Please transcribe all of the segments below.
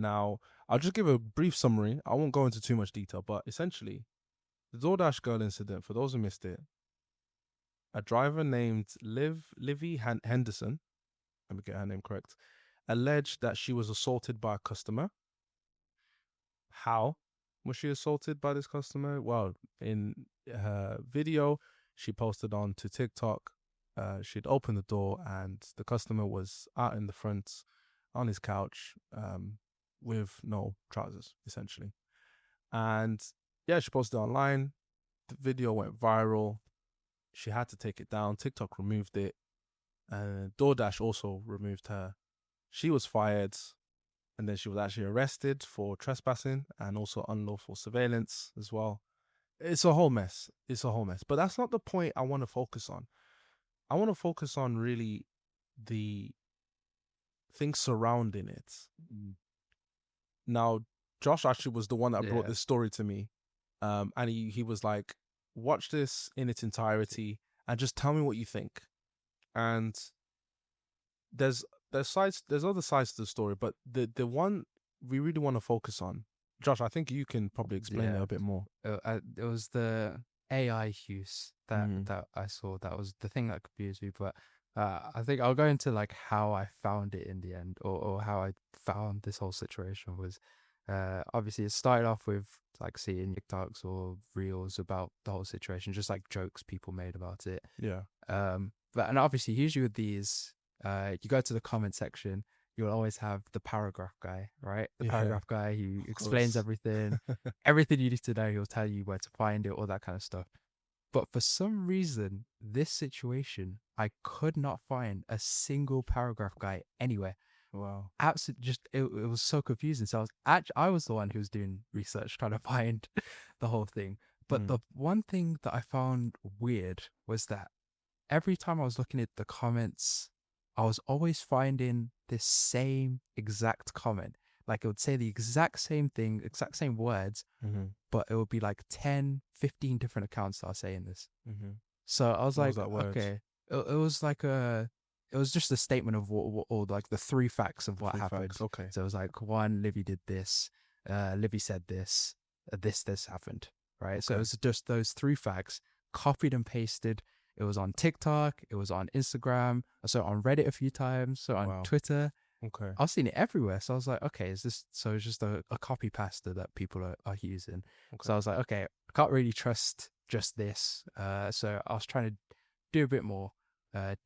Now, I'll just give a brief summary. I won't go into too much detail, but essentially, the DoorDash girl incident, for those who missed it, a driver named Livy Henderson, let me get her name correct, alleged that she was assaulted by a customer. How was she assaulted by this customer? Well, in her video she posted on to TikTok, she'd opened the door and the customer was out in the front on his couch with no trousers, essentially. And yeah, she posted it online. The video went viral. She had to take it down. TikTok removed it. DoorDash also removed her. She was fired. And then she was actually arrested for trespassing and also unlawful surveillance as well. It's a whole mess. But that's not the point I want to focus on. I want to focus on really the things surrounding it. Now, Josh actually was the one that brought this story to me. And he was like, watch this in its entirety and just tell me what you think. And there's other sides to the story, but the one we really want to focus on, Josh, I think you can probably explain it a bit more. It was the AI use that I saw. That was the thing that confused me. But I think I'll go into like how I found it in the end, or how I found this whole situation was. Obviously, it started off with like seeing TikToks or reels about the whole situation, just like jokes people made about it. Yeah. And obviously, usually with these, you go to the comment section, you'll always have the paragraph guy, right? The paragraph guy who explains everything, everything you need to know. He'll tell you where to find it, all that kind of stuff. But for some reason, this situation, I could not find a single paragraph guy anywhere. Wow. Absolutely, it was so confusing. So I was the one who was doing research trying to find the whole thing. But the one thing that I found weird was that every time I was looking at the comments, I was always finding this same exact comment. Like it would say the exact same thing, exact same words, but it would be like 10, 15 different accounts that are saying this. So I was like, okay, it was like it was just a statement of what or like the three facts of what happened. Okay. So it was like, one, Livy did this, Livy said this, this happened, right? Okay. So it was just those three facts, copied and pasted. It was on TikTok, it was on Instagram, I saw it on Reddit a few times, so on Twitter. Okay. I've seen it everywhere. So I was like, okay, is this, so it's just a copy pasta that people are using. So I was like, okay, I can't really trust just this. So I was trying to do a bit more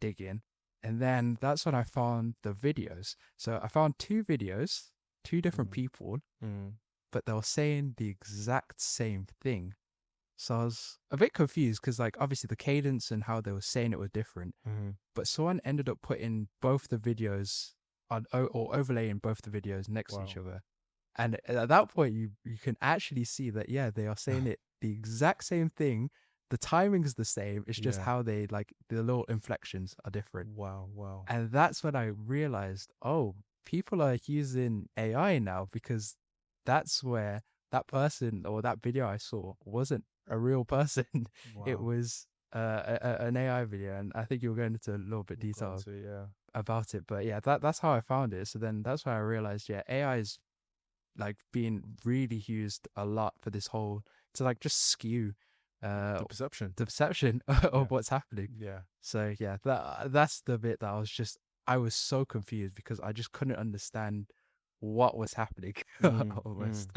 digging. And then that's when I found the videos. So I found two videos, two different people, but they were saying the exact same thing. So I was a bit confused because, like, obviously the cadence and how they were saying it were different. But someone ended up putting both the videos on, or overlaying both the videos next to each other. And at that point, you can actually see that, yeah, they are saying it the exact same thing. The timing is the same. It's just how they, like, the little inflections are different. Wow. And that's when I realized, oh, people are using AI now, because that's where that person or that video I saw wasn't a real person. It was an AI video, and I think you were going into a little bit detail about it. But yeah, that's how I found it. So then that's why I realized, yeah, AI is like being really used a lot for this whole, to like just skew the perception of what's happening. So yeah, that's the bit that I was so confused because I just couldn't understand what was happening. Almost.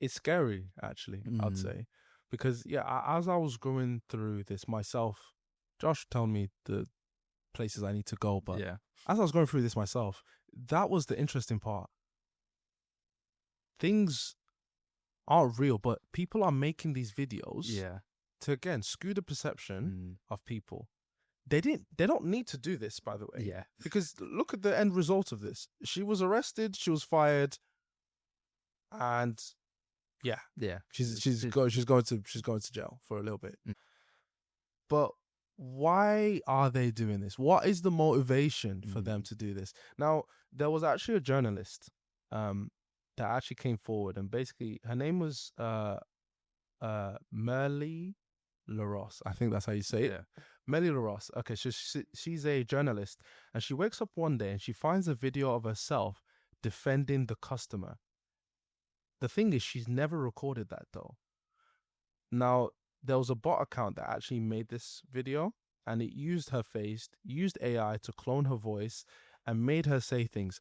It's scary, actually, I'd say, because as I was going through this myself, Josh told me the places I need to go, but as I was going through this myself, that was the interesting part. Things aren't real, but people are making these videos to, again, skew the perception of people. They don't need to do this, by the way. Because look at the end result of this. She was arrested, she was fired, and she's going to jail for a little bit. But why are they doing this? What is the motivation for them to do this? Now, there was actually a journalist that actually came forward, and basically her name was Merly LaRosse. I think that's how you say it. Merly LaRosse. Okay, so she's a journalist, and she wakes up one day and she finds a video of herself defending the customer. The thing is, she's never recorded that though. Now, there was a bot account that actually made this video, and it used her face, used AI to clone her voice, and made her say things.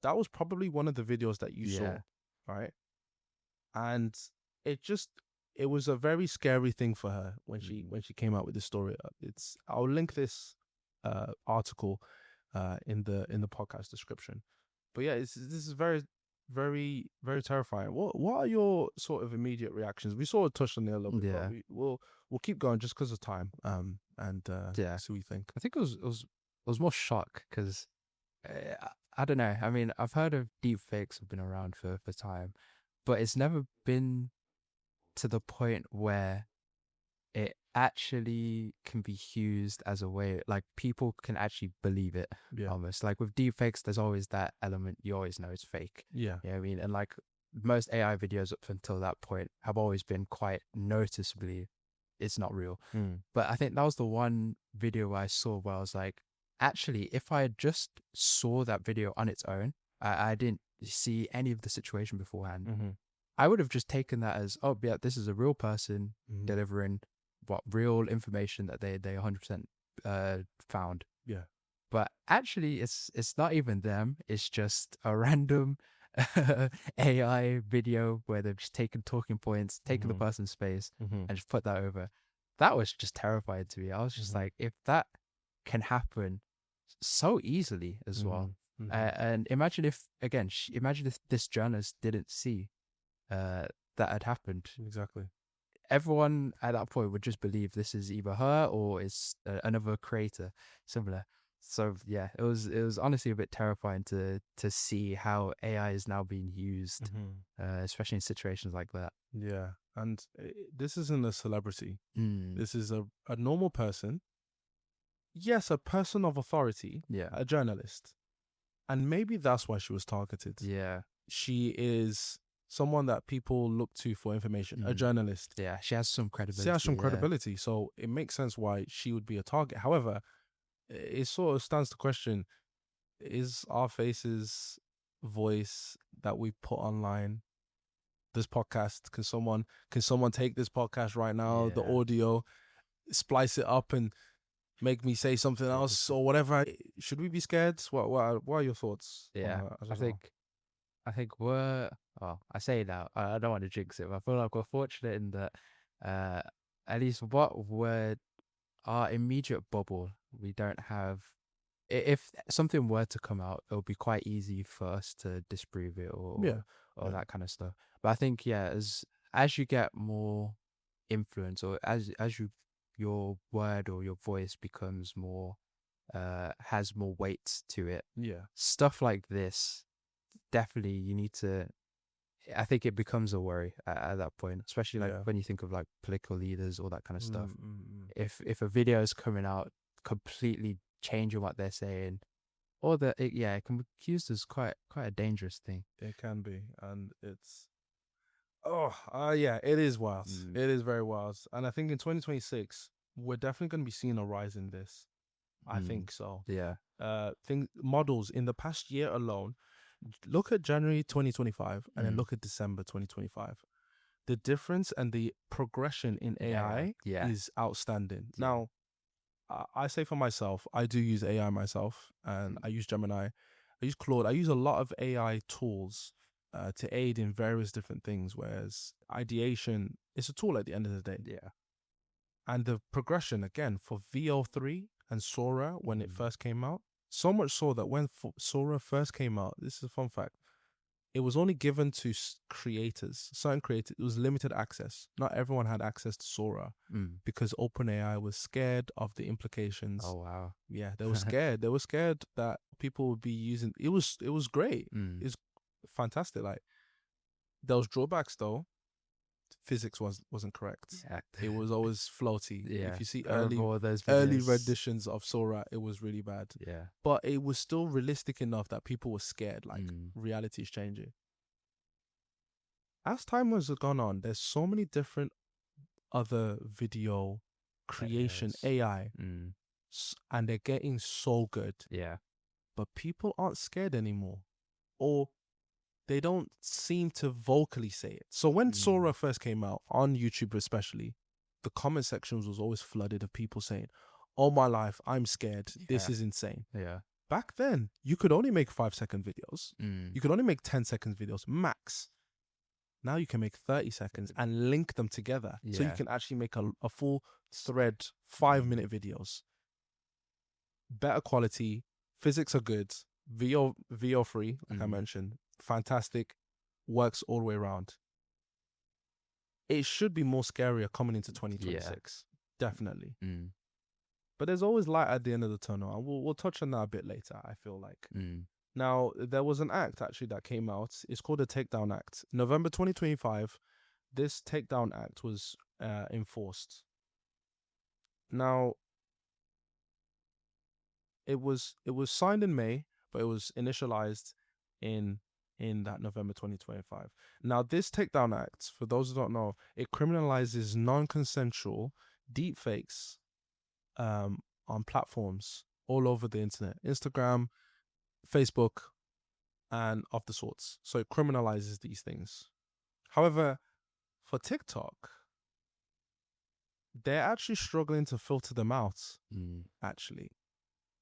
That was probably one of the videos that you saw, right? And it was a very scary thing for her when she came out with this story. I'll link this article in the podcast description. But yeah, this is very, very, very terrifying. What are your sort of immediate reactions? We sort of touched on it a little bit, but we'll keep going just because of time. And see what you think. I think it was more shock because I don't know. I mean, I've heard of deep fakes have been around for time, but it's never been to the point where it actually can be used as a way, like people can actually believe it. Almost like with deep fakes, there's always that element you always know it's fake. You know what I mean? And like most AI videos up until that point have always been quite noticeably it's not real. But I think that was the one video I saw where I was like, actually, if I just saw that video on its own, I didn't see any of the situation beforehand, I would have just taken that as, oh yeah, this is a real person delivering what real information that they 100% found. But actually, it's not even them. It's just a random AI video where they've just taken talking points, taken the person's face, and just put that over. That was just terrifying to me. I was just like, if that can happen so easily as well. And imagine if this journalist didn't see that had happened. Exactly. Everyone at that point would just believe this is either her or it's another creator similar. So yeah, it was honestly a bit terrifying to see how AI is now being used, especially in situations like that. Yeah, and this isn't a celebrity. This is a normal person. Yes, a person of authority. Yeah, a journalist, and maybe that's why she was targeted. Yeah, she is someone that people look to for information. A journalist. Yeah, she has some credibility. She has some credibility, so it makes sense why she would be a target. However, it sort of stands to question: is our faces, voice that we put online, this podcast, can someone take this podcast right now, the audio, splice it up and make me say something else or whatever? Should we be scared? What are your thoughts? Yeah, I think I say that I don't want to jinx it, but I feel like we're fortunate in that at least what were our immediate bubble, we don't have. If something were to come out, it would be quite easy for us to disprove it or that kind of stuff. But I think as you get more influence, or as your word or your voice becomes more has more weight to it, stuff like this, definitely you need to. I think it becomes a worry at that point, especially like when you think of like political leaders, all that kind of stuff. If a video is coming out completely changing what they're saying, or it can be used as quite a dangerous thing. It can be, and it's it is wild. It is very wild, and I think in 2026 we're definitely going to be seeing a rise in this. I think so. Models in the past year alone. Look at January 2025 and then look at December 2025. The difference and the progression in AI is outstanding. Now, I say for myself, I do use AI myself, and I use Gemini, I use Claude, I use a lot of AI tools to aid in various different things, whereas ideation is a tool at the end of the day. And the progression, again, for VO3 and Sora when it first came out, so much so that when Sora first came out, this is a fun fact, it was only given to creators, certain creators. It was limited access. Not everyone had access to Sora because OpenAI was scared of the implications. Oh, wow. Yeah, they were scared. They were scared that people would be using it. It was great. It was fantastic. Like, there was drawbacks though. Physics wasn't correct. It was always floaty. If you see early renditions of Sora, it was really bad. But it was still realistic enough that people were scared. Like, reality is changing. As time has gone on, there's so many different other video creation AI, and they're getting so good. But people aren't scared anymore, or they don't seem to vocally say it. So when Sora first came out on YouTube, especially, the comment sections was always flooded of people saying, "All my life, I'm scared. This Yeah. is insane." Yeah. Back then, you could only make 5-second videos. Mm. You could only make 10-second videos max. Now you can make 30 seconds and link them together. So you Yeah. can actually make a full thread 5-minute videos. Better quality, physics are good, VO free, like I mentioned, fantastic, works all the way around. It should be more scarier coming into 2026. Definitely. But there's always light at the end of the tunnel, and we'll touch on that a bit later, I feel like. Now, there was an act actually that came out. It's called the Takedown Act. November 2025, this Takedown Act was enforced. Now, it was signed in May, but it was initialized in that November 2025. Now, this Takedown Act, for those who don't know, it criminalizes non-consensual deepfakes on platforms all over the internet, Instagram, Facebook, and of the sorts. So it criminalizes these things. However, for TikTok, they're actually struggling to filter them out, actually.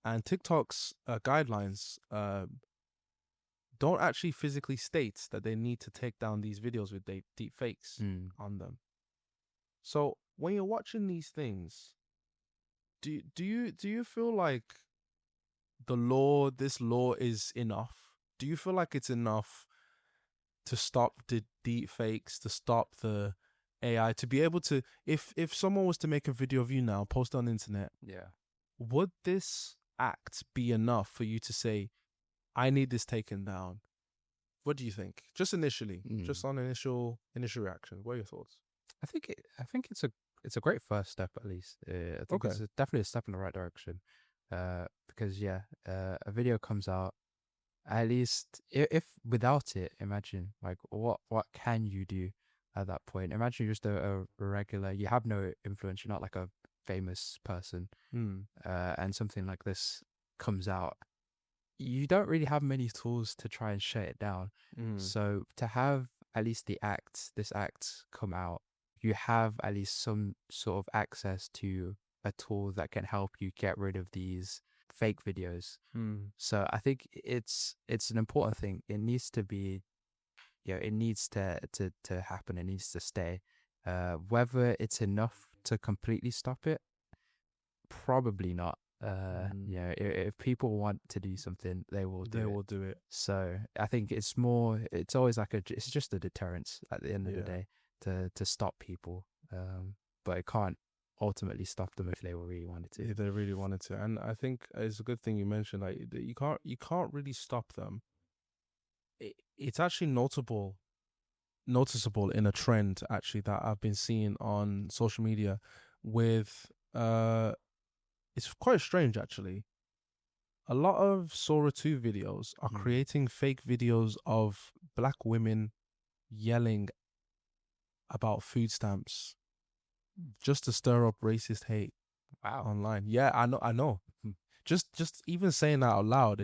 And TikTok's guidelines don't actually physically state that they need to take down these videos with deep fakes on them. So when you're watching these things, do you feel like this law is enough? Do you feel like it's enough to stop the deep fakes, to stop the AI, to be able to, if someone was to make a video of you now, post it on the internet, would this act be enough for you to say, I need this taken down? What do you think? Just initially, just on initial reaction. What are your thoughts? I think it's a great first step, at least. I think it's definitely a step in the right direction. Because a video comes out, at least if without it, imagine like what can you do at that point? Imagine you're just a regular, you have no influence, you're not like a famous person, and something like this comes out. You don't really have many tools to try and shut it down. So to have at least this act come out, you have at least some sort of access to a tool that can help you get rid of these fake videos. So I think it's an important thing. It needs to be, it needs to happen. It needs to stay. Whether it's enough to completely stop it, probably not. If people want to do something, they will do it. So I think it's always like it's just a deterrence at the end of the day to stop people. But it can't ultimately stop them if they really wanted to. If they really wanted to. And I think it's a good thing you mentioned, like you can't really stop them. It's actually noticeable in a trend actually that I've been seeing on social media with it's quite strange actually. A lot of Sora 2 videos are creating fake videos of black women yelling about food stamps just to stir up racist hate online. Yeah, I know. Just even saying that out loud,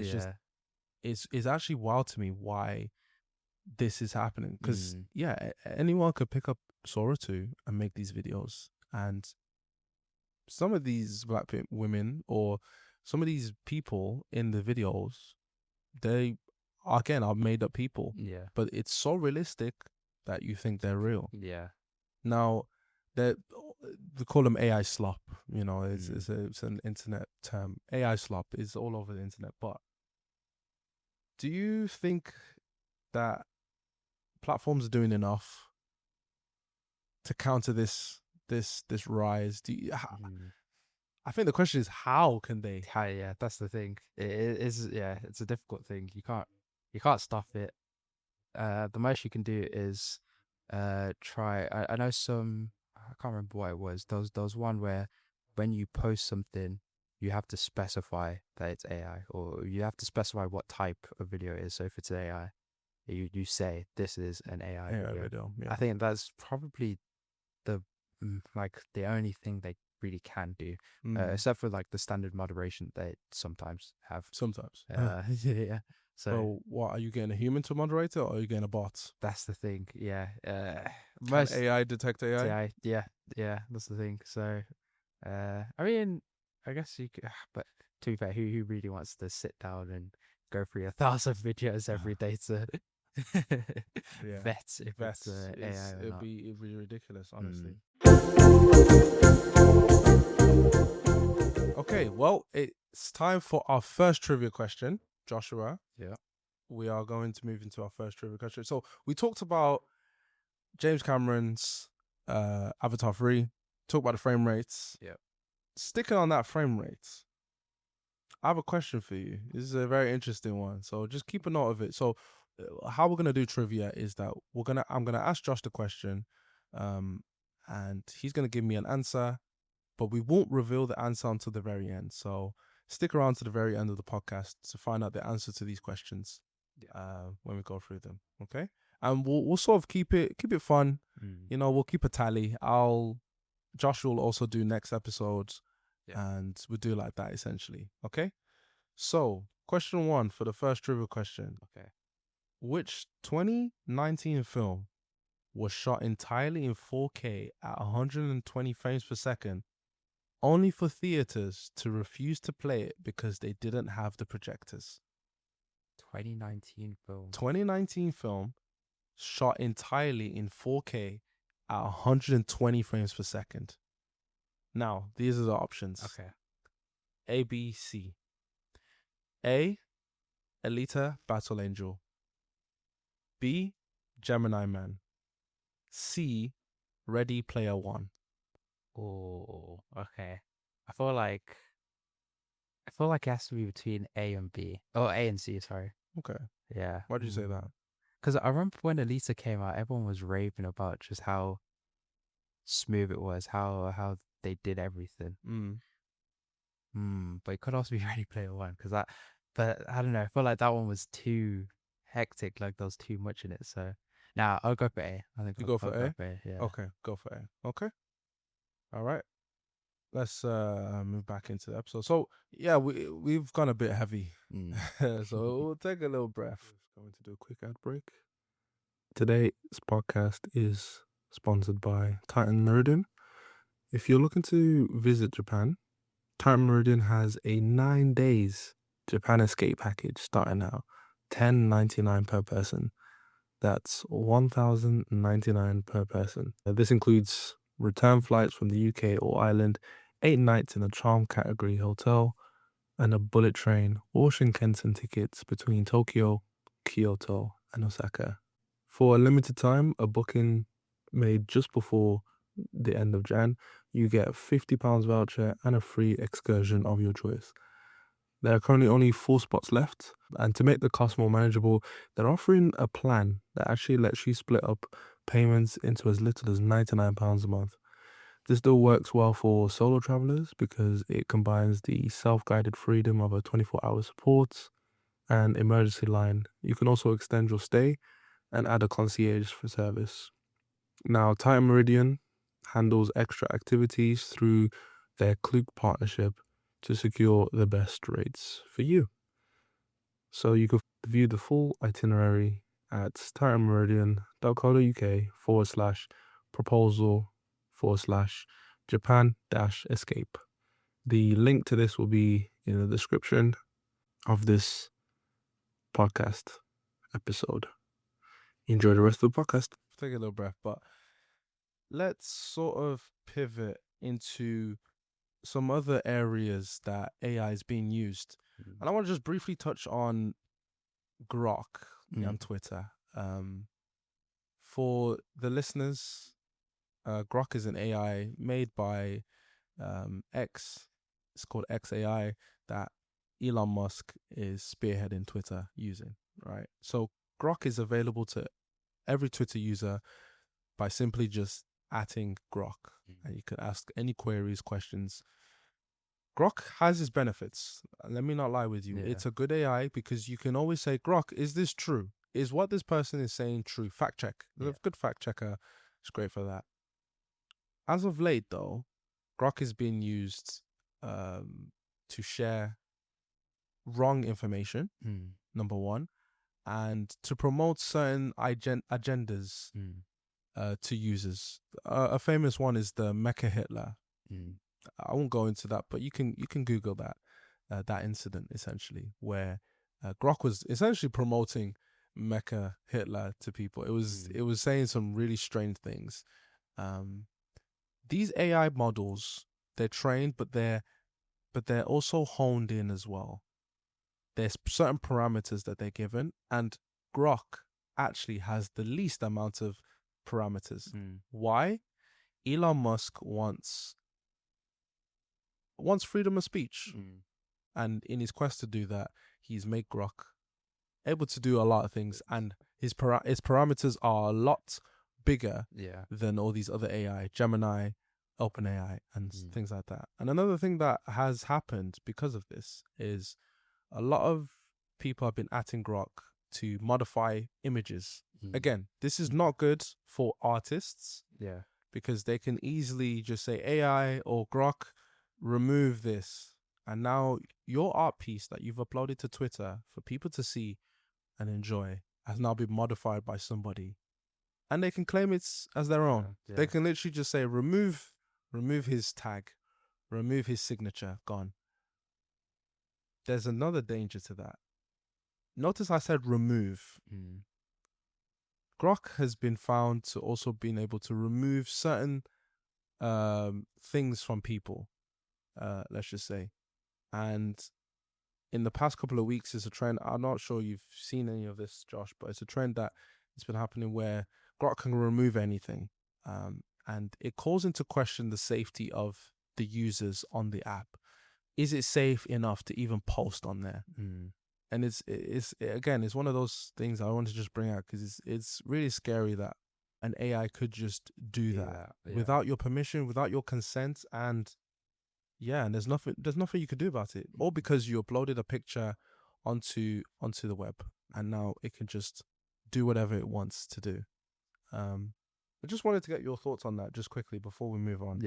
it's actually wild to me why this is happening. Because anyone could pick up Sora 2 and make these videos, and some of these black women or some of these people in the videos, they again are made up people. But it's so realistic that you think they're real. Now, they call them AI slop. It's an internet term. AI slop is all over the internet. But do you think that platforms are doing enough to counter this rise? I think the question is, how can they? That's the thing. It's a difficult thing. You can't stop it. The most you can do is try. I know I can't remember what it was. There was one where when you post something, you have to specify that it's AI, or you have to specify what type of video it is. So if it's AI, you say this is an AI video. I think that's probably the only thing they really can do, except for like the standard moderation they sometimes have. Sometimes, yeah. So what are you getting, a human to moderate it, or are you getting a bot? that's the thing. Yeah. Can Most AI detect AI? yeah, that's the thing. So I mean, I guess you could, but to be fair, who really wants to sit down and go through 1,000 videos every day to Yeah, vet if it's vets. AI or It'd not? be ridiculous, honestly. Okay, well, it's time for our first trivia question, Joshua. Yeah. We are going to move into our first trivia question. So we talked about James Cameron's Avatar 3, talked about the frame rates. Yeah. Sticking on that frame rate, I have a question for you. This is a very interesting one, so just keep a note of it. So, how we're gonna do trivia is that I'm gonna ask Josh the question, and he's gonna give me an answer, but we won't reveal the answer until the very end. So, stick around to the very end of the podcast to find out the answer to these questions. When we go through them, okay? And we'll sort of keep it fun. You know, we'll keep a tally. Josh will also do next episodes. Yeah. And we'll do like that essentially. Okay. So, question 1 for the first trivia question. Okay. Which 2019 film was shot entirely in 4K at 120 frames per second, only for theaters to refuse to play it because they didn't have the projectors? 2019 film. 2019 film shot entirely in 4K at 120 frames per second. Now, these are the options. Okay. A, B, C. A, Alita Battle Angel. B, Gemini Man. C, Ready Player One. Oh, okay. I feel like it has to be between A and B. Oh, A and C, sorry. Okay. Yeah. Why did you say that? Because I remember when Elisa came out, everyone was raving about just how smooth it was, how they did everything. But it could also be Ready Player One because but I don't know. I feel like that one was too hectic. Like there was too much in it. So now I'll go for A. I think You I'll, go for I'll go A? for A. Yeah. Okay, go for A. Okay. All right. Let's move back into the episode. So yeah, we've gone a bit heavy. So we'll take a little breath. Going to do a quick ad break. Today's podcast is sponsored by Titan Meridian. If you're looking to visit Japan, Titan Meridian has a 9 days Japan escape package starting out $10.99 per person. That's $1,099 per person. This includes return flights from the UK or Ireland, 8 nights in a charm category hotel, and a bullet train or Shinkansen tickets between Tokyo, Kyoto, and Osaka. For a limited time, a booking made just before the end of Jan, you get a £50 voucher and a free excursion of your choice. There are currently only 4 spots left, and to make the cost more manageable, they're offering a plan that actually lets you split up payments into as little as £99 a month. This deal works well for solo travelers because it combines the self-guided freedom of a 24-hour support and emergency line. You can also extend your stay and add a concierge for service. Now, Titan Meridian handles extra activities through their Klook partnership to secure the best rates for you. So you can view the full itinerary at titanmeridian.co.uk/proposal/Japan-escape. The link to this will be in the description of this podcast episode. Enjoy the rest of the podcast. Take a little breath, but let's sort of pivot into some other areas that AI is being used. And I want to just briefly touch on Grok on Twitter. For the listeners, Grok is an AI made by X. It's called XAI that Elon Musk is spearheading Twitter using, right? So Grok is available to every Twitter user by simply just @ing Grok, and you can ask any queries, questions. Grok has its benefits. Let me not lie with you. Yeah. It's a good AI because you can always say, Grok, is this true? Is what this person is saying true? Fact check. Yeah. A good fact checker is great for that. As of late, though, Grok is being used to share wrong information, Mm. number one, and to promote certain agendas Mm. to users. A famous one is the Mecha Hitler. Mm. I won't go into that, but you can Google that incident essentially, where Grok was essentially promoting Mecha Hitler to people. It was saying some really strange things. These AI models, they're trained, but they're also honed in as well. There's certain parameters that they're given, and Grok actually has the least amount of parameters. Why? Elon Musk wants freedom of speech, and in his quest to do that, he's made Grok able to do a lot of things, and his parameters are a lot bigger than all these other AI, Gemini, OpenAI, and things like that. And another thing that has happened because of this is a lot of people have been atting Grok to modify images. Again, this is not good for artists. Yeah. Because they can easily just say AI or Grok, remove this. And now your art piece that you've uploaded to Twitter for people to see and enjoy has now been modified by somebody. And they can claim it's as their own. Yeah. They can literally just say, remove his tag, remove his signature, gone. There's another danger to that. Notice I said remove. Grok has been found to also been able to remove certain things from people, let's just say. And in the past couple of weeks, it's a trend. I'm not sure you've seen any of this, Josh, but it's a trend that it's been happening where Grok can remove anything. And it calls into question the safety of the users on the app. Is it safe enough to even post on there? And it's again, it's one of those things I want to just bring out because it's really scary that an AI could just do that without your permission, without your consent, and there's nothing you could do about it. Or because you uploaded a picture onto the web, and now it can just do whatever it wants to do. I just wanted to get your thoughts on that just quickly before we move on.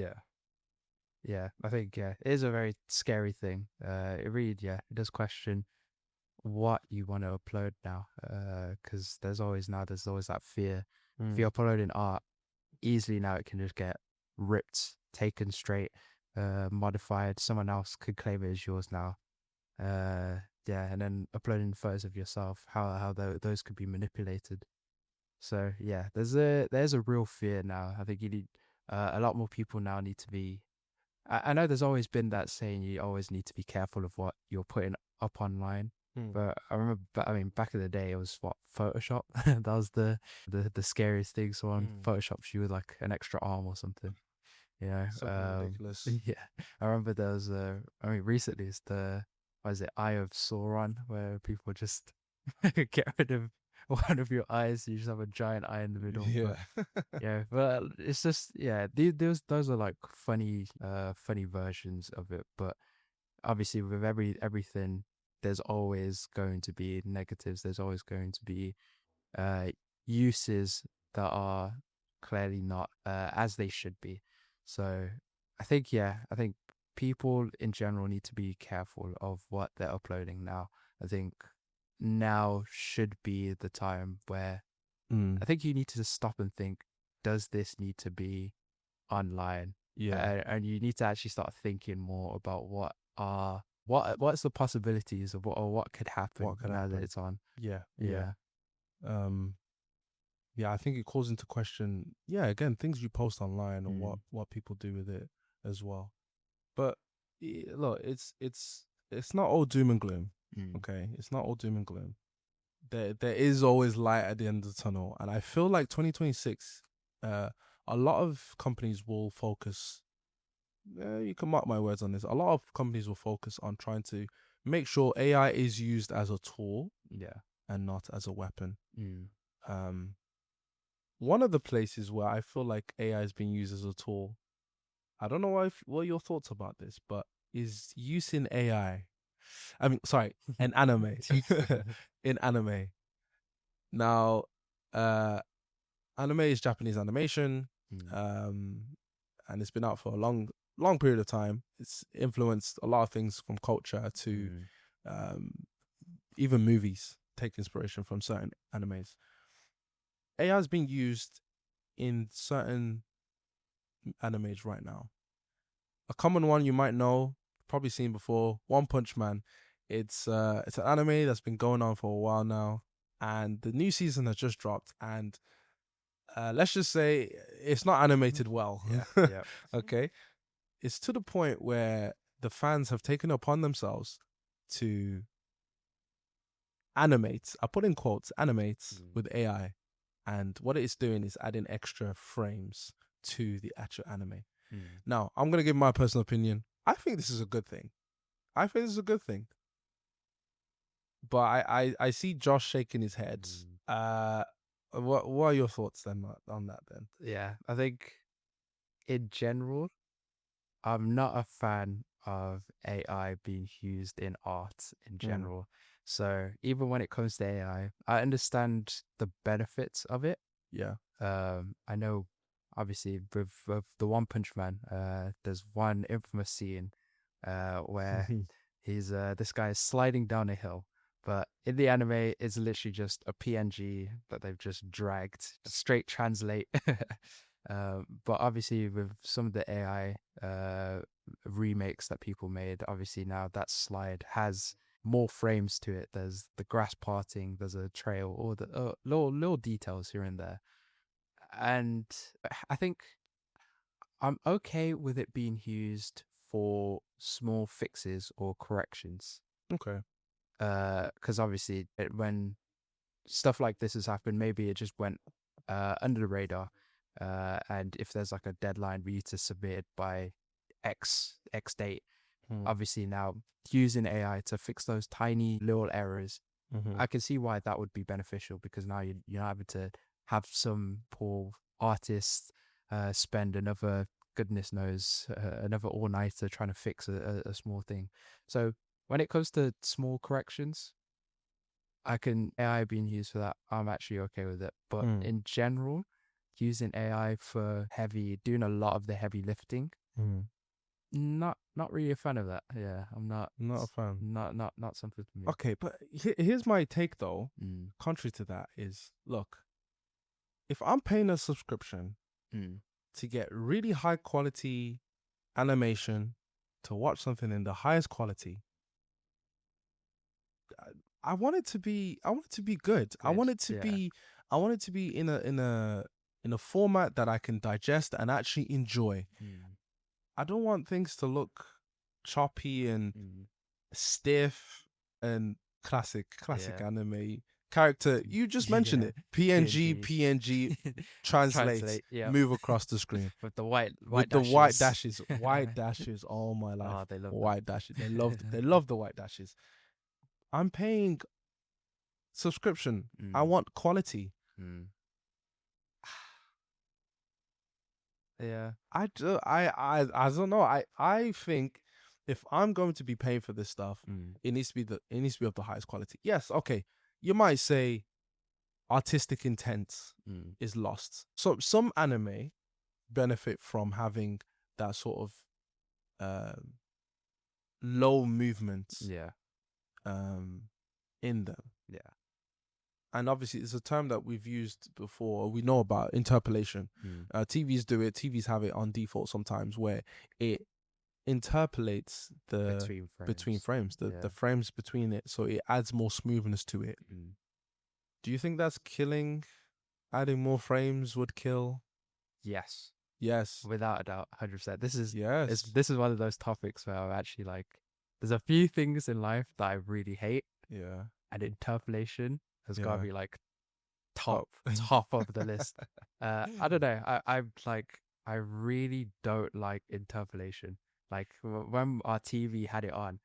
Yeah, I think it is a very scary thing. It really it does question what you want to upload now, because there's always that fear. If you're uploading art, easily now it can just get ripped, taken straight, modified. Someone else could claim it as yours now. And then uploading photos of yourself, how those could be manipulated. So there's a real fear now. I think you need a lot more people now need to be. I know there's always been that saying you always need to be careful of what you're putting up online. But I remember, back in the day, it was Photoshop. That was the scariest thing. Someone photoshops you with like an extra arm or something. Something ridiculous. Yeah, I remember there was recently it's Eye of Sauron, where people just get rid of one of your eyes. You just have a giant eye in the middle. But it's just those are like funny versions of it. But obviously with everything, there's always going to be negatives. There's always going to be uses that are clearly not as they should be. So I think people in general need to be careful of what they're uploading now. I think now should be the time where I think you need to stop and think, does this need to be online? And you need to actually start thinking more about what's the possibilities of what could happen now that it's on. I think it calls into question again things you post online or what people do with it as well. But look, it's not all doom and gloom. Okay, it's not all doom and gloom. There is always light at the end of the tunnel, and I feel like 2026 a lot of companies will focus, you can mark my words on this, a lot of companies will focus on trying to make sure AI is used as a tool and not as a weapon. One of the places where I feel like AI is being used as a tool, I don't know what are your thoughts about this, but is using AI, an anime. In anime. Now, anime is Japanese animation, and it's been out for a long period of time. It's influenced a lot of things from culture to even movies take inspiration from certain animes. AI is being used in certain animes right now. A common one you might know, probably seen before, One Punch Man. It's an anime that's been going on for a while now, and the new season has just dropped. And let's just say it's not animated well. Yeah. Okay, it's to the point where the fans have taken upon themselves to animate. I put in quotes, animate with AI, and what it's doing is adding extra frames to the actual anime. Now, I'm gonna give my personal opinion. I think this is a good thing. I think this is a good thing. But I see Josh shaking his head. What are your thoughts then on that then? Yeah, I think in general, I'm not a fan of AI being used in art in general. So even when it comes to AI, I understand the benefits of it. Yeah. I know obviously with the One Punch Man, there's one infamous scene where he's this guy is sliding down a hill. But in the anime, it's literally just a PNG that they've just dragged, straight translate. But obviously, with some of the AI remakes that people made, obviously now that slide has more frames to it. There's the grass parting, there's a trail, all the little details here and there. And I think I'm okay with it being used for small fixes or corrections. Okay. Because obviously, when stuff like this has happened, maybe it just went under the radar. And if there's like a deadline for you to submit it by X date, obviously now using AI to fix those tiny little errors, I can see why that would be beneficial, because now you're not able to have some poor artist spend another goodness knows another all nighter trying to fix a small thing. So when it comes to small corrections, I can AI being used for that. I'm actually okay with it. But in general, using AI for doing a lot of the heavy lifting, not really a fan of that. Yeah, I'm not a fan. Not something for me. Okay, but here's my take though. Contrary to that is, look, if I'm paying a subscription to get really high quality animation, to watch something in the highest quality, I want it to be good. I want it to be in a format that I can digest and actually enjoy. I don't want things to look choppy and stiff and classic anime character. You just mentioned it. PNG, translate, move across the screen with the white dashes. White dashes all my life. Oh, they love white dashes. They love the white dashes. I'm paying subscription. I want quality. Yeah. I don't know. I think if I'm going to be paying for this stuff, it needs to be of the highest quality. Yes, okay. You might say artistic intent is lost. So some anime benefit from having that sort of low movements in them. Yeah. And obviously, it's a term that we've used before. We know about interpolation. TVs do it. TVs have it on default sometimes, where it interpolates between frames, the frames between it, so it adds more smoothness to it. Do you think that's killing? Adding more frames would kill? Yes, without a doubt, 100%. This is yes. This is one of those topics where I'm actually like, there's a few things in life that I really hate. Yeah, and interpolation has got to be like top of the list. I don't know. I'm like, I really don't like interpolation. Like when our TV had it on,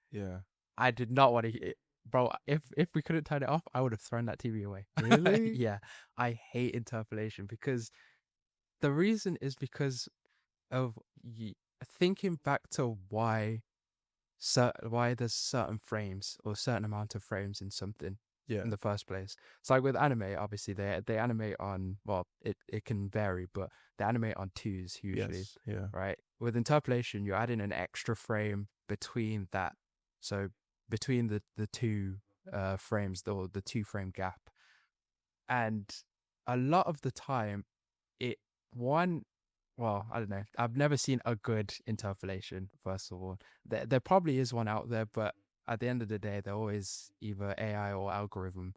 I did not want to. Bro, if we couldn't turn it off, I would have thrown that TV away. Really? Yeah, I hate interpolation because the reason is because of thinking back to why there's certain frames or certain amount of frames in something in the first place. It's like with anime, obviously they animate on, well, it can vary, but they animate on twos usually. Right? With interpolation, you're adding an extra frame between that. So between the two frames, or the 2 frame gap. And a lot of the time, it one well, I don't know. I've never seen a good interpolation, first of all. There probably is one out there, but at the end of the day, they're always either AI or algorithm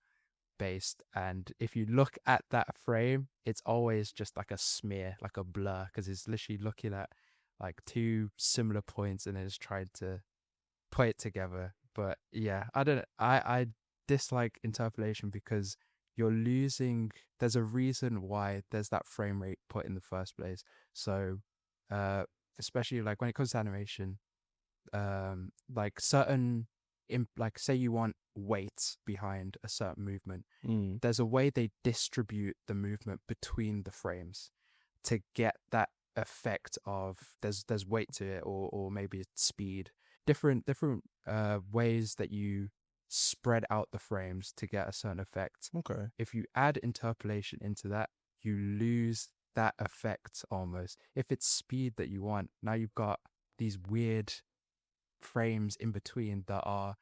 based. And if you look at that frame, it's always just like a smear, like a blur, because it's literally looking at like two similar points and it's trying to put it together. But yeah, I dislike interpolation because you're losing. There's a reason why there's that frame rate put in the first place. So uh especially like when it comes to animation, like certain like say you want weight behind a certain movement, there's a way they distribute the movement between the frames to get that effect of there's weight to it, or maybe it's speed. Different ways that you spread out the frames to get a certain effect. Okay. If you add interpolation into that, you lose that effect almost. If it's speed that you want, now you've got these weird frames in between that are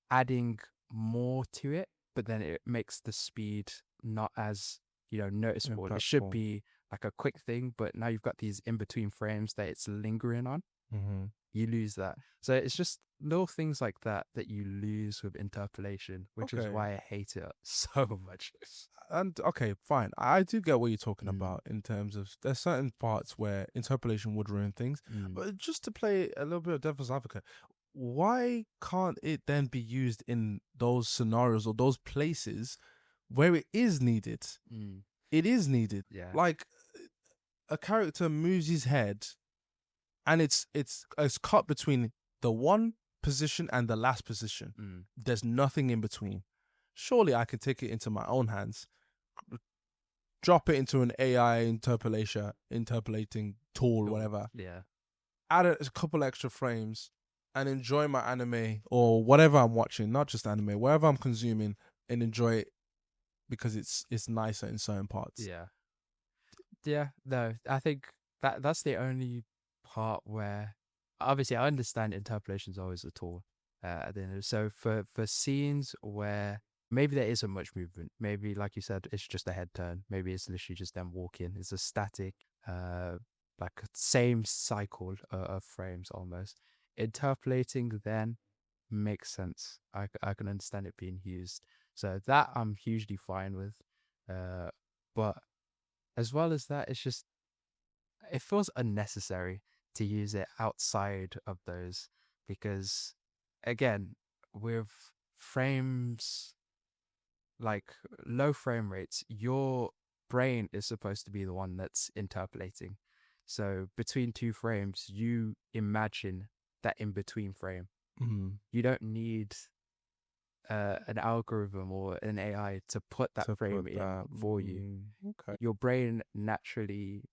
adding more to it, but then it makes the speed not as, noticeable. It should Impactful. be like a quick thing, but now you've got these in between frames that it's lingering on. Mm-hmm. You lose that. So it's just little things like that that you lose with interpolation, which is Okay. why I hate it so much. And okay, fine. I do get what you're talking Mm. about in terms of there's certain parts where interpolation would ruin things. But just to play a little bit of devil's advocate, why can't it then be used in those scenarios or those places where it is needed? Mm. It is needed. Yeah. Like a character moves his head and it's cut between the one position and the last position. Mm. There's nothing in between. Surely I can take it into my own hands, drop it into an AI interpolating tool, Cool. whatever, Yeah. add a couple extra frames, and enjoy my anime or whatever I'm watching, not just anime, wherever I'm consuming, and enjoy it because it's nicer in certain parts. Yeah. Yeah. No, I think that's the only part where obviously I understand interpolation is always a tool at the end of it. So for scenes where maybe there isn't much movement, maybe like you said, it's just a head turn, maybe it's literally just them walking, it's a static like same cycle of frames almost. Interpolating then makes sense. I can understand it being used, so that I'm hugely fine with. But as well as that, it's just it feels unnecessary to use it outside of those, because again, with frames, like low frame rates, your brain is supposed to be the one that's interpolating. So between 2 frames, you imagine that in between frame. Mm-hmm. You don't need an algorithm or an AI to put that frame in for you. Okay. Your brain naturally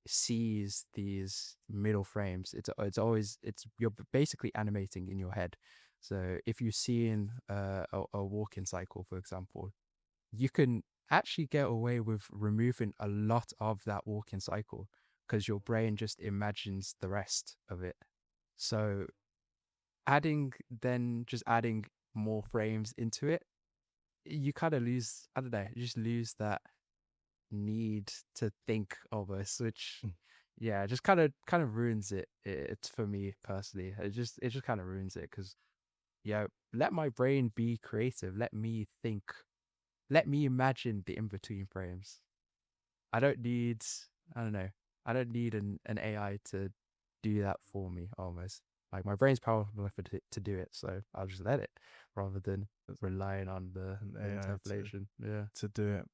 sees these middle frames. It's you're basically animating in your head. So if you're seeing a walking cycle, for example, you can actually get away with removing a lot of that walking cycle because your brain just imagines the rest of it. So just adding more frames into it, you kind of lose, I don't know, you just lose that need to think almost, which yeah, just kind of ruins it. It's for me personally. It just kind of ruins it because let my brain be creative. Let me think. Let me imagine the in between frames. I don't need. I don't know. I don't need an AI to do that for me. Almost like my brain's powerful enough to do it, so I'll just let it rather than relying on the AI interpolation. Yeah. to do it.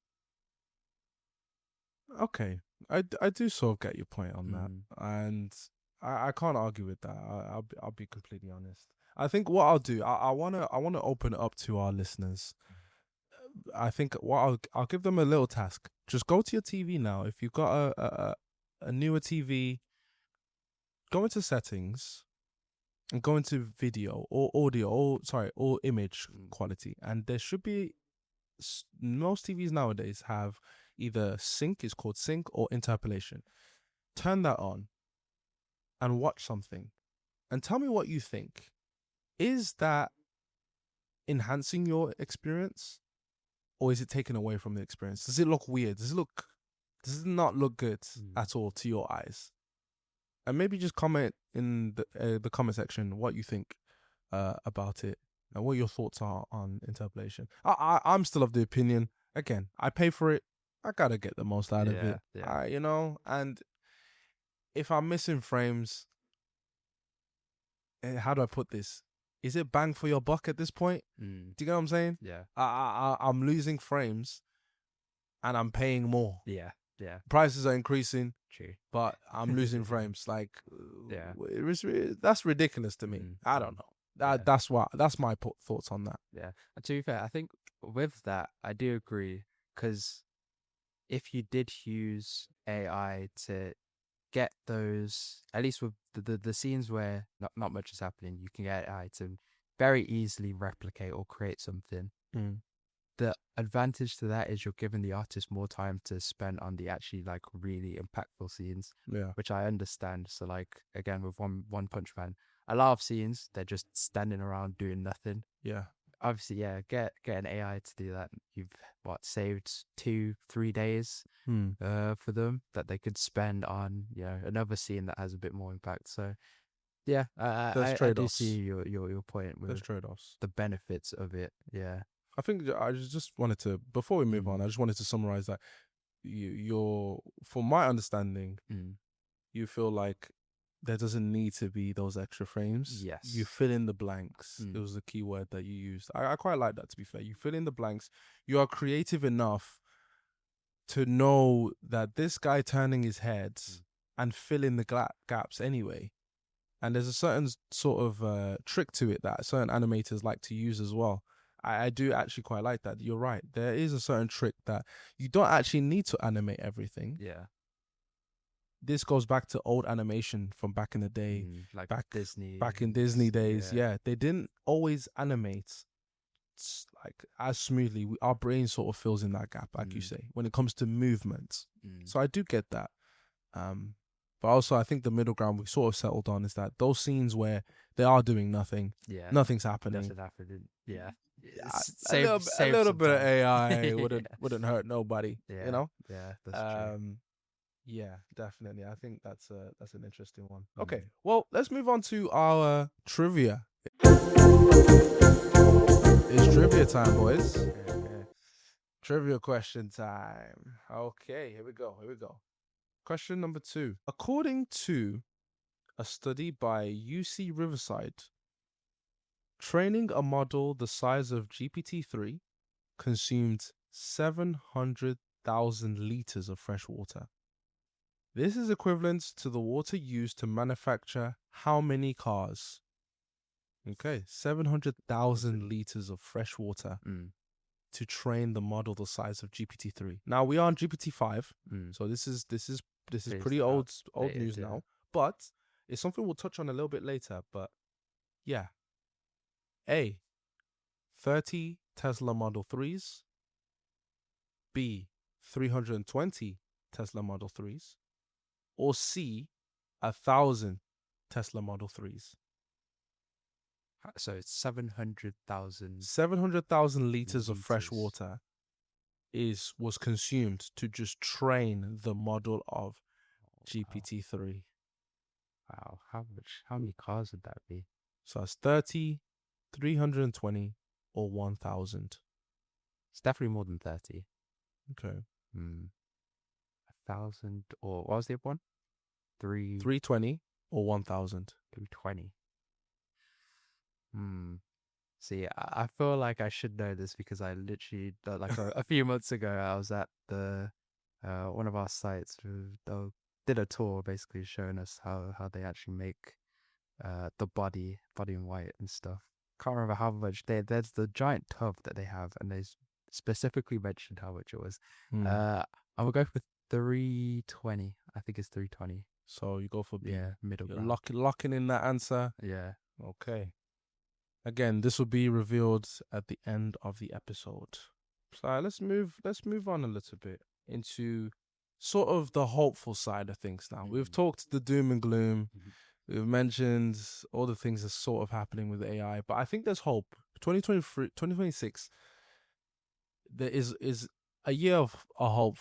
Okay, I do sort of get your point on that, and I can't argue with that. I'll be completely honest. I think what I'll do, I wanna open it up to our listeners. I think what I'll give them a little task. Just go to your TV now. If you've got a newer TV, go into settings and go into video or audio or image quality, and there should be most TVs nowadays have either sync, is called sync, or interpolation. Turn that on and watch something and tell me what you think. Is that enhancing your experience, or is it taken away from the experience? Does it look weird? Does it not look good at all to your eyes? And maybe just comment in the comment section what you think about it and what your thoughts are on interpolation. I'm still of the opinion. Again, I pay for it. I gotta get the most out of it. Yeah. And if I'm missing frames, how do I put this? Is it bang for your buck at this point? Do you get what I'm saying? Yeah. I'm losing frames, and I'm paying more. Yeah. Yeah. Prices are increasing. True. But I'm losing frames. Like, Yeah. that's ridiculous to me. I don't know. That's my thoughts on that. Yeah. And to be fair, I think with that, I do agree, because if you did use AI to get those, at least with the scenes where not much is happening, you can get AI to very easily replicate or create something. The advantage to that is you're giving the artist more time to spend on the actually like really impactful scenes, which I understand. So like, again, with One Punch Man, a lot of scenes they're just standing around doing nothing. Obviously, get an AI to do that. You've saved 2-3 days for them that they could spend on another scene that has a bit more impact. So I do see your point with There's trade-offs. the benefits of it. I think I just wanted to, before we move on, I just wanted to summarize that you're, from my understanding, you feel like there doesn't need to be those extra frames. Yes. You fill in the blanks. It was the key word that you used. I quite like that, to be fair. You fill in the blanks. You are creative enough to know that this guy turning his head and fill in the gaps anyway. And there's a certain sort of trick to it that certain animators like to use as well. I do actually quite like that. You're right. There is a certain trick that you don't actually need to animate everything. Yeah. This goes back to old animation from back in the day, like back in Disney days. Yeah. They didn't always animate like as smoothly. Our brain sort of fills in that gap, like you say, when it comes to movement. So I do get that. But also I think the middle ground we sort of settled on is that those scenes where they are doing nothing, nothing's happening. Nothing happening. Yeah. A little bit of AI wouldn't hurt nobody. Yeah, that's true. Yeah, definitely. I think that's an interesting one. Okay, well, let's move on to our trivia. It's trivia time, boys. Trivia question time. Okay, here we go. Question number 2. According to a study by UC Riverside, training a model the size of GPT-3 consumed 700,000 liters of fresh water. This is equivalent to the water used to manufacture how many cars? Okay, 700,000 liters of fresh water to train the model the size of GPT-3. Now we are on GPT-5, so this is pretty old news now. But it's something we'll touch on a little bit later. But yeah, A, 30 Tesla Model 3s. B, 320 Tesla Model 3s. Or C, 1,000 Tesla Model 3s. So it's 700,000. 700,000 liters of fresh water was consumed to just train the model of GPT-3. Wow, how many cars would that be? So it's 30, 320, or 1,000. It's definitely more than 30. Okay. 1,000, or what was the other one? 320 or 1,000. 320. See, I feel like I should know this because I literally, like a few months ago, I was at the one of our sites. They did a tour, basically showing us how they actually make the body in white and stuff. Can't remember how much. There's the giant tub that they have, and they specifically mentioned how much it was. I'm gonna go for 320. I think it's 320. So you go for B. Yeah, middle ground. Locking in that answer. Yeah. Okay. Again, this will be revealed at the end of the episode. So let's move on a little bit into sort of the hopeful side of things now. We've talked the doom and gloom, We've mentioned all the things that's sort of happening with AI, but I think there's hope. 2023, 2026, there is a year of a hope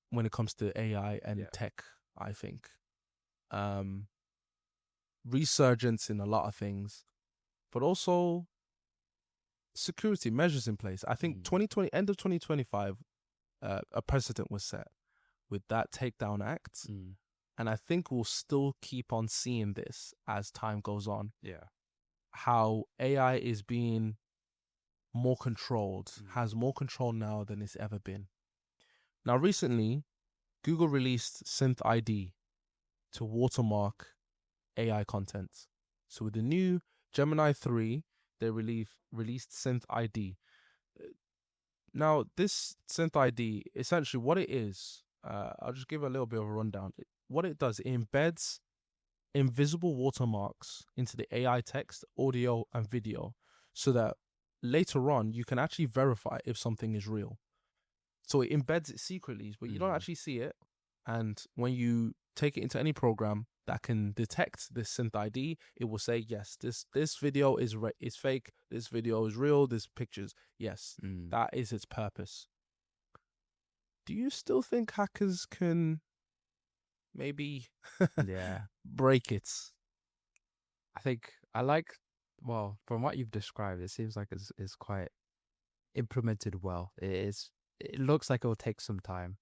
when it comes to AI and tech, I think. Um, Resurgence in a lot of things, but also security measures in place. I think 2020, end of 2025, a precedent was set with that Takedown Act. And I think we'll still keep on seeing this as time goes on. Yeah. How AI is being more controlled, has more control now than it's ever been. Now, recently, Google released Synth ID to watermark AI content. So with the new Gemini 3, they released Synth ID. Now, this Synth ID, essentially what it is, I'll just give a little bit of a rundown. What it does, it embeds invisible watermarks into the AI text, audio, and video so that later on you can actually verify if something is real. So it embeds it secretly, but you don't actually see it. And when you take it into any program that can detect this Synth ID, it will say, yes, this video is fake, this video is real, this pictures, yes, that is its purpose. Do you still think hackers can maybe break it? I think well, from what you've described, it seems like it's quite implemented well. It looks like it will take some time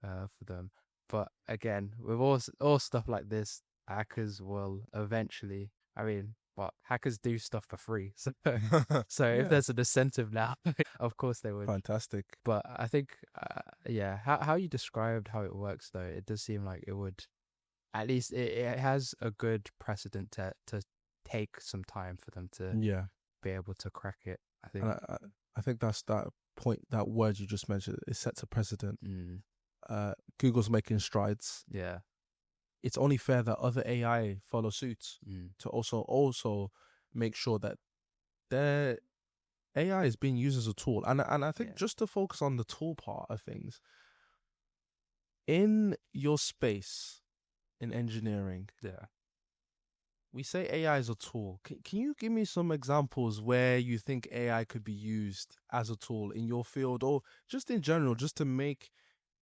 for them. But again, with all stuff like this, hackers will eventually, but hackers do stuff for free. So if there's an incentive now, of course they would. Fantastic. But I think, how you described how it works, though, it does seem like it would, at least it has a good precedent to take some time for them to be able to crack it, I think. And I think that's that point, that word you just mentioned, it sets a precedent. Google's making strides. Yeah. It's only fair that other AI follow suit to also make sure that their AI is being used as a tool. And I think just to focus on the tool part of things, in your space in engineering, we say AI is a tool. Can you give me some examples where you think AI could be used as a tool in your field, or just in general, just to make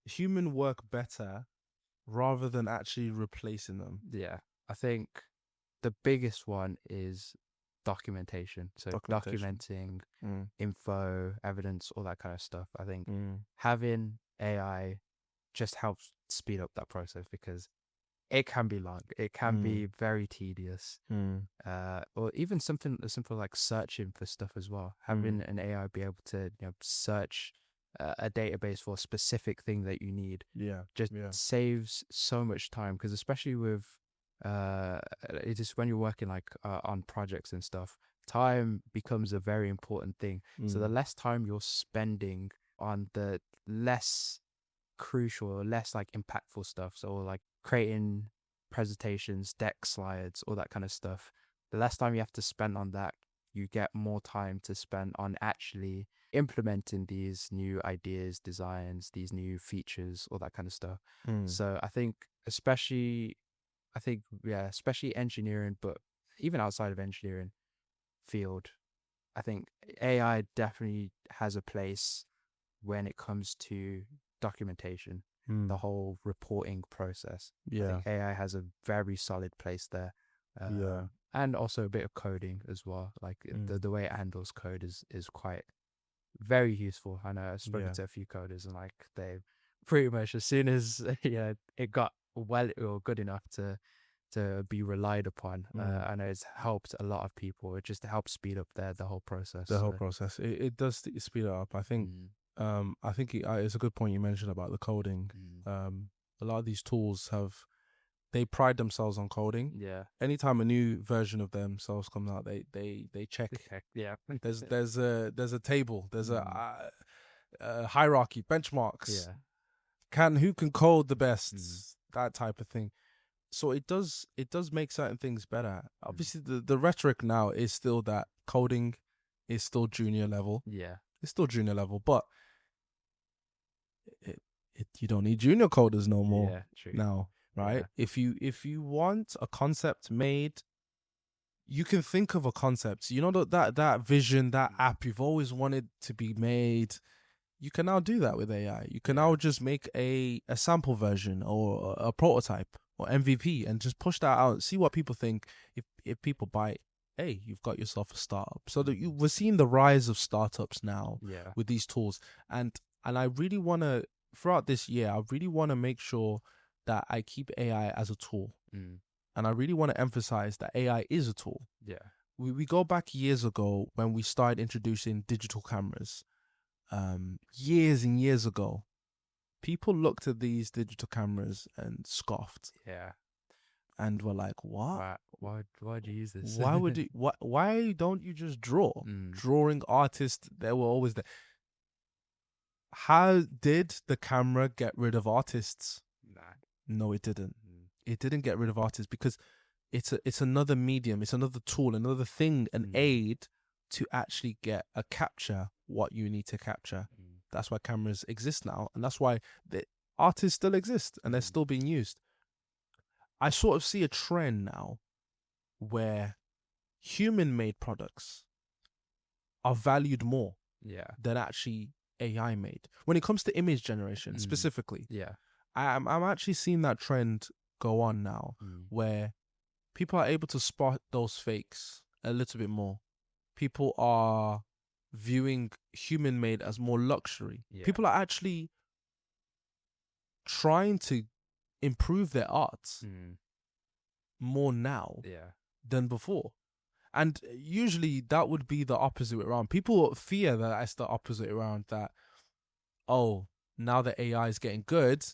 human work better rather than actually replacing them? Yeah, I think the biggest one is documentation. So documenting info, evidence, all that kind of stuff. I think having AI just helps speed up that process, because it can be long. It can be very tedious. Or even something as simple like searching for stuff as well. Having an AI be able to search a database for a specific thing that you need just saves so much time, because especially with it is when you're working like on projects and stuff, time becomes a very important thing. So the less time you're spending on the less crucial or less like impactful stuff, so like creating presentations, deck slides, all that kind of stuff, the less time you have to spend on that, you get more time to spend on actually implementing these new ideas, designs, these new features, all that kind of stuff. So I think especially engineering, but even outside of engineering field, I think AI definitely has a place when it comes to documentation, the whole reporting process. I think AI has a very solid place there. And also a bit of coding as well. Like the way it handles code is quite very useful. I know I've spoken to a few coders, and like they pretty much, as soon as it got well or good enough to be relied upon, I know it's helped a lot of people. It just helps speed up the whole process. Whole process. It does speed it up. I think it's a good point you mentioned about the coding. A lot of these tools they pride themselves on coding. Yeah. Anytime a new version of themselves comes out, they check. Yeah. There's a table. There's a hierarchy, benchmarks. Yeah. Who can code the best? That type of thing. So it does make certain things better. Obviously, the rhetoric now is still that coding is still junior level. Yeah. It's still junior level, but you don't need junior coders no more. Yeah, true. Now, right? Yeah. If you want a concept made, you can think of a concept. You know that vision, that app you've always wanted to be made. You can now do that with AI. You can now just make a sample version or a prototype or MVP and just push that out. See what people think. If people buy it, hey, you've got yourself a startup. So that we're seeing the rise of startups now Yeah. with these tools. And I really want to, throughout this year, I really want to make sure that I keep AI as a tool. And I really want to emphasize that AI is a tool. Yeah. We go back years ago when we started introducing digital cameras. Years and years ago, people looked at these digital cameras and scoffed Yeah. and were like, "What? Why'd you use this? Why would you? Why don't you just draw?" Drawing artists, they were always there. How did the camera get rid of artists? Nah. No, it didn't. It didn't get rid of artists because it's another medium, it's another tool, another thing, an aid to actually get a capture what you need to capture. That's why cameras exist now, and that's why the artists still exist and they're still being used. I sort of see a trend now where human-made products are valued more than actually AI made. When it comes to image generation specifically, I'm actually seeing that trend go on now where people are able to spot those fakes a little bit more. People are viewing human made as more luxury. People are actually trying to improve their art more now than before. And usually that would be the opposite way around. People fear that it's the opposite around, that, oh, now that AI is getting good,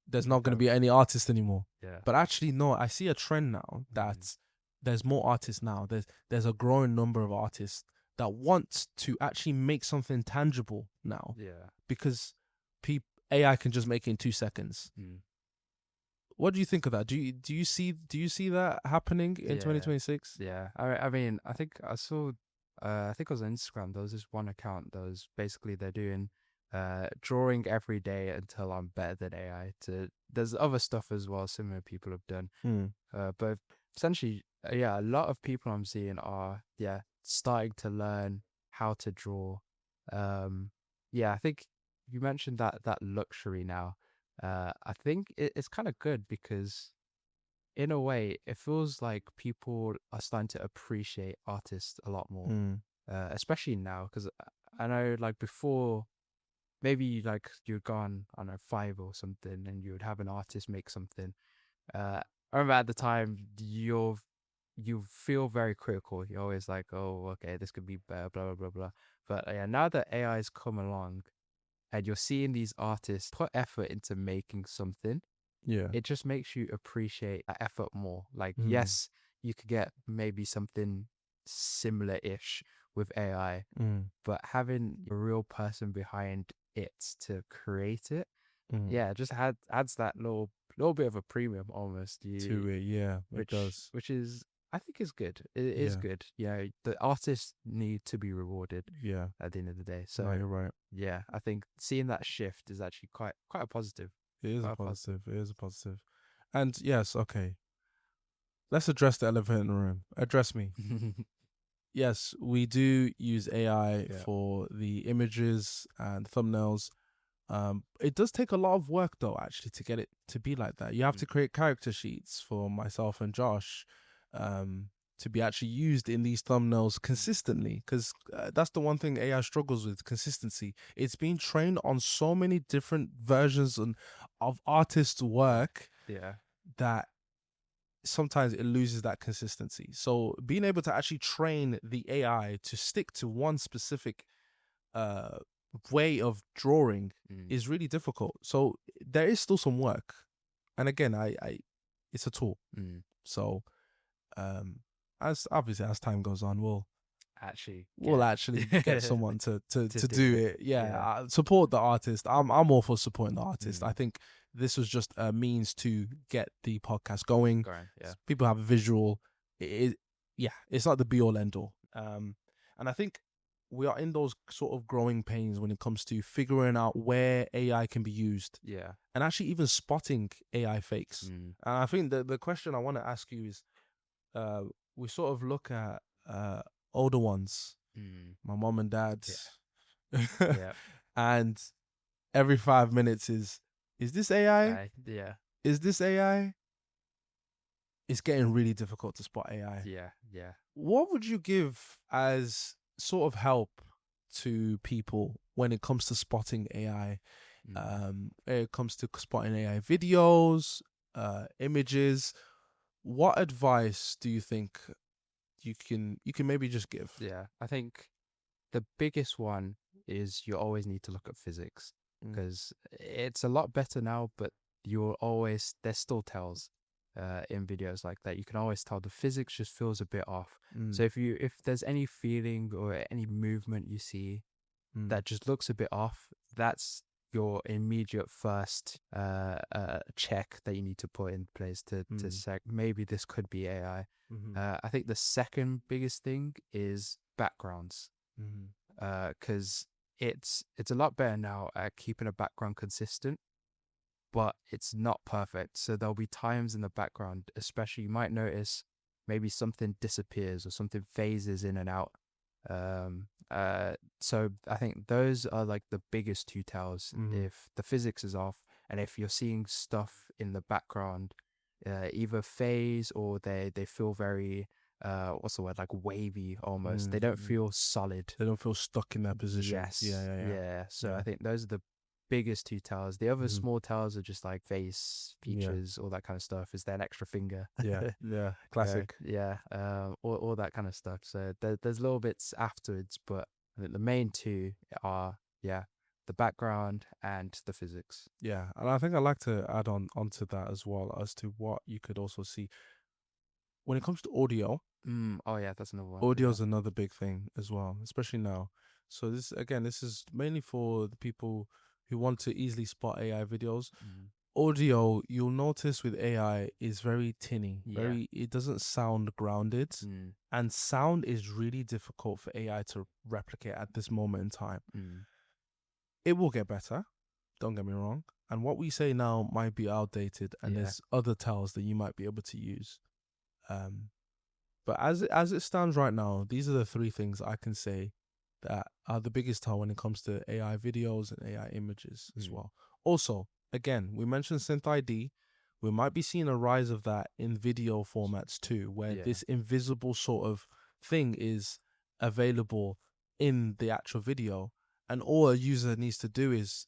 there's not going to be any artists anymore. But actually, no, I see a trend now that there's more artists now. There's a growing number of artists that want to actually make something tangible now. Because AI can just make it in 2 seconds. What do you think of that? Do you see that happening in 2026? Yeah. I mean, I think I saw I think it was on Instagram, there was this one account that was basically they're doing drawing every day until I'm better than AI. There's other stuff as well similar people have done. But essentially, a lot of people I'm seeing are starting to learn how to draw. I think you mentioned that luxury now. I think it's kind of good because in a way it feels like people are starting to appreciate artists a lot more, especially now, because I know like before, maybe like you'd go on, I don't know, Fiverr or something and you would have an artist make something. I remember at the time you feel very critical. You're always like, oh, okay, this could be better, blah blah blah blah. But now that AI's come along and you're seeing these artists put effort into making something, it just makes you appreciate that effort more. Like, yes, you could get maybe something similar-ish with AI, but having a real person behind it to create it, it just adds that little bit of a premium almost to it. It does, which is, I think, is good. It is good. The artists need to be rewarded. At the end of the day, so you're right. I think seeing that shift is actually quite a positive. It is a positive. It is a positive. And yes, okay. Let's address the elephant in the room. Address me. Yes, we do use AI for the images and thumbnails. It does take a lot of work though, actually, to get it to be like that. You have to create character sheets for myself and Josh, to be actually used in these thumbnails consistently, because that's the one thing AI struggles with: consistency. It's been trained on so many different versions of artists' work that sometimes it loses that consistency. So being able to actually train the AI to stick to one specific way of drawing is really difficult. So there is still some work, and again, I it's a tool. So as time goes on, we'll actually get someone to do it. Support the artist. I'm all for supporting the artist. I think this was just a means to get the podcast going. People have a visual. It's not the be all end all. And I think we are in those sort of growing pains when it comes to figuring out where AI can be used Yeah. and actually even spotting AI fakes. Mm. And I think the question I want to ask you is, uh, we sort of look at older ones, Mm. my mom and dad's, Yeah. and every 5 minutes is this AI? Yeah. Is this AI? It's getting really difficult to spot AI. Yeah. Yeah. What would you give as sort of help to people when it comes to spotting AI? When it comes to spotting AI videos, images. What advice do you think you can maybe just give? Yeah. I think the biggest one is you always need to look at physics, Mm. because it's a lot better now, but you'll always, there's still tells in videos like that. You can always tell the physics just feels a bit off. Mm. So if there's any feeling or any movement you see Mm. that just looks a bit off, that's your immediate first check that you need to put in place to say maybe this could be AI. Mhm. I think the second biggest thing is backgrounds, Mhm. because it's a lot better now at keeping a background consistent, but it's not perfect. So there'll be times in the background, especially, you might notice maybe something disappears or something phases in and out. So I think those are like the biggest two tells. Mhm. If the physics is off, and if you're seeing stuff in the background, either phase or they feel very what's the word, like wavy almost. They don't Mhm. feel solid. They don't feel stuck in that position. Yes, yeah. So Yeah. I think those are the biggest two towers. The other Mhm. small towers are just like face Yeah. features, all that kind of stuff. Is there an extra finger? Yeah. Yeah. Classic. Yeah, all that kind of stuff. So there's little bits afterwards, but I think the main two are, yeah, the background and the physics. Yeah. And I think I'd like to add on onto that as well as to what you could also see when it comes to audio. Oh yeah, that's another one. Audio Yeah. is another big thing as well, especially now. So this is mainly for the people who want to easily spot AI videos. Mm. Audio, you'll notice with AI is very tinny, Yeah. it doesn't sound grounded, Mm. and sound is really difficult for AI to replicate at this moment in time. Mm. It will get better, don't get me wrong. And what we say now might be outdated, and Yeah. there's other tells that you might be able to use. Um, But as it stands right now, these are the three things I can say that are the biggest tell when it comes to AI videos and AI images as Mm. well. Also, again, we mentioned Synth ID. We might be seeing a rise of that in video formats too, where Yeah. this invisible sort of thing is available in the actual video, and all a user needs to do is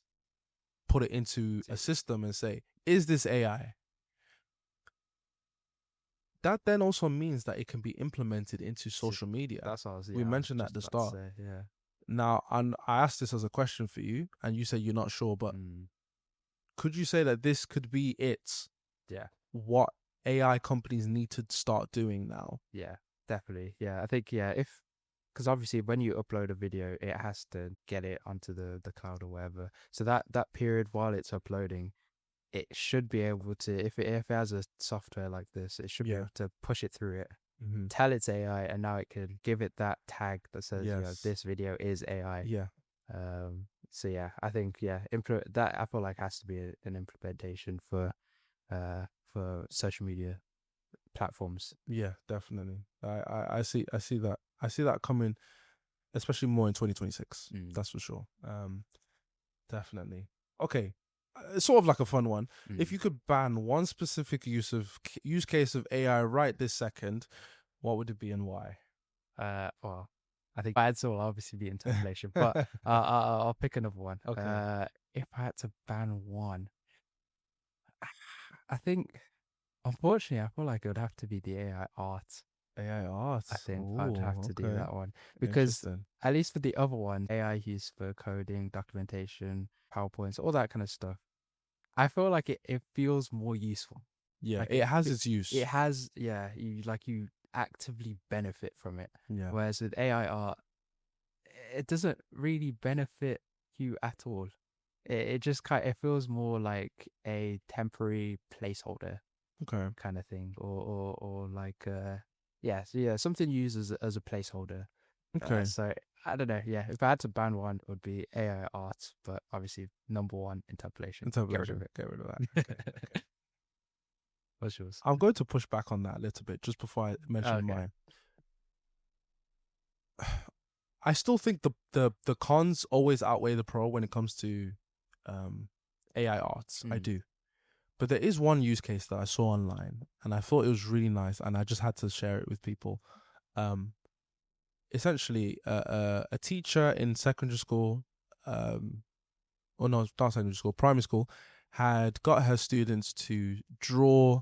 put it into a system and say, "Is this AI?" That then also means that it can be implemented into social media. That's what I was. We Yeah, I was mentioned that at just the about to start. say. Yeah. Now, and I asked this as a question for you, and you say you're not sure, but Mm. could you say that this could be it? Yeah. What AI companies need to start doing now? Yeah. Definitely. Yeah. I think, yeah, if, because obviously when you upload a video, it has to get it onto the cloud or whatever. So that period while it's uploading, it should be able to, if it has a software like this, it should be Yeah. able to push it through it, Mm-hmm. tell it's AI, and now it can give it that tag that says, Yes. this video is AI. Yeah. So yeah, I think, yeah, that I feel like has to be an implementation for social media platforms. Yeah. Definitely. I see that coming, especially more in 2026. Mm. That's for sure. Definitely. Okay. It's sort of like a fun one. If Mm. you could ban one specific use case of AI right this second, what would it be and why? Well, I think ads will obviously be interpolation, but I'll pick another one. Okay. If I had to ban one, I think, unfortunately, I feel like it would have to be the AI art. AI art. I think I'd have Oh, to do okay. that one, because Interesting. at least for the other one, AI used for coding, documentation, PowerPoints, all that kind of stuff, I feel like it feels more useful. Yeah, Like it has its use. it has, yeah, you actively benefit from it. Yeah. Whereas with AI art, it doesn't really benefit you at all. It just it feels more like a temporary placeholder Okay. kind of thing, or like yeah, so yeah, something used as a placeholder. Okay. So I don't know. Yeah, if I had to ban one, it would be AI art, but obviously number one, interpolation. Get rid of Interpolation. Get rid of that. Okay. it. What's yours? I'm going to push back on that a little bit just before I mention Okay. mine. I still think the cons always outweigh the pro when it comes to AI arts. I do. But there is one use case that I saw online and I thought it was really nice and I just had to share it with people. Essentially, a teacher in secondary school, or no, not secondary school, primary school, had got her students to draw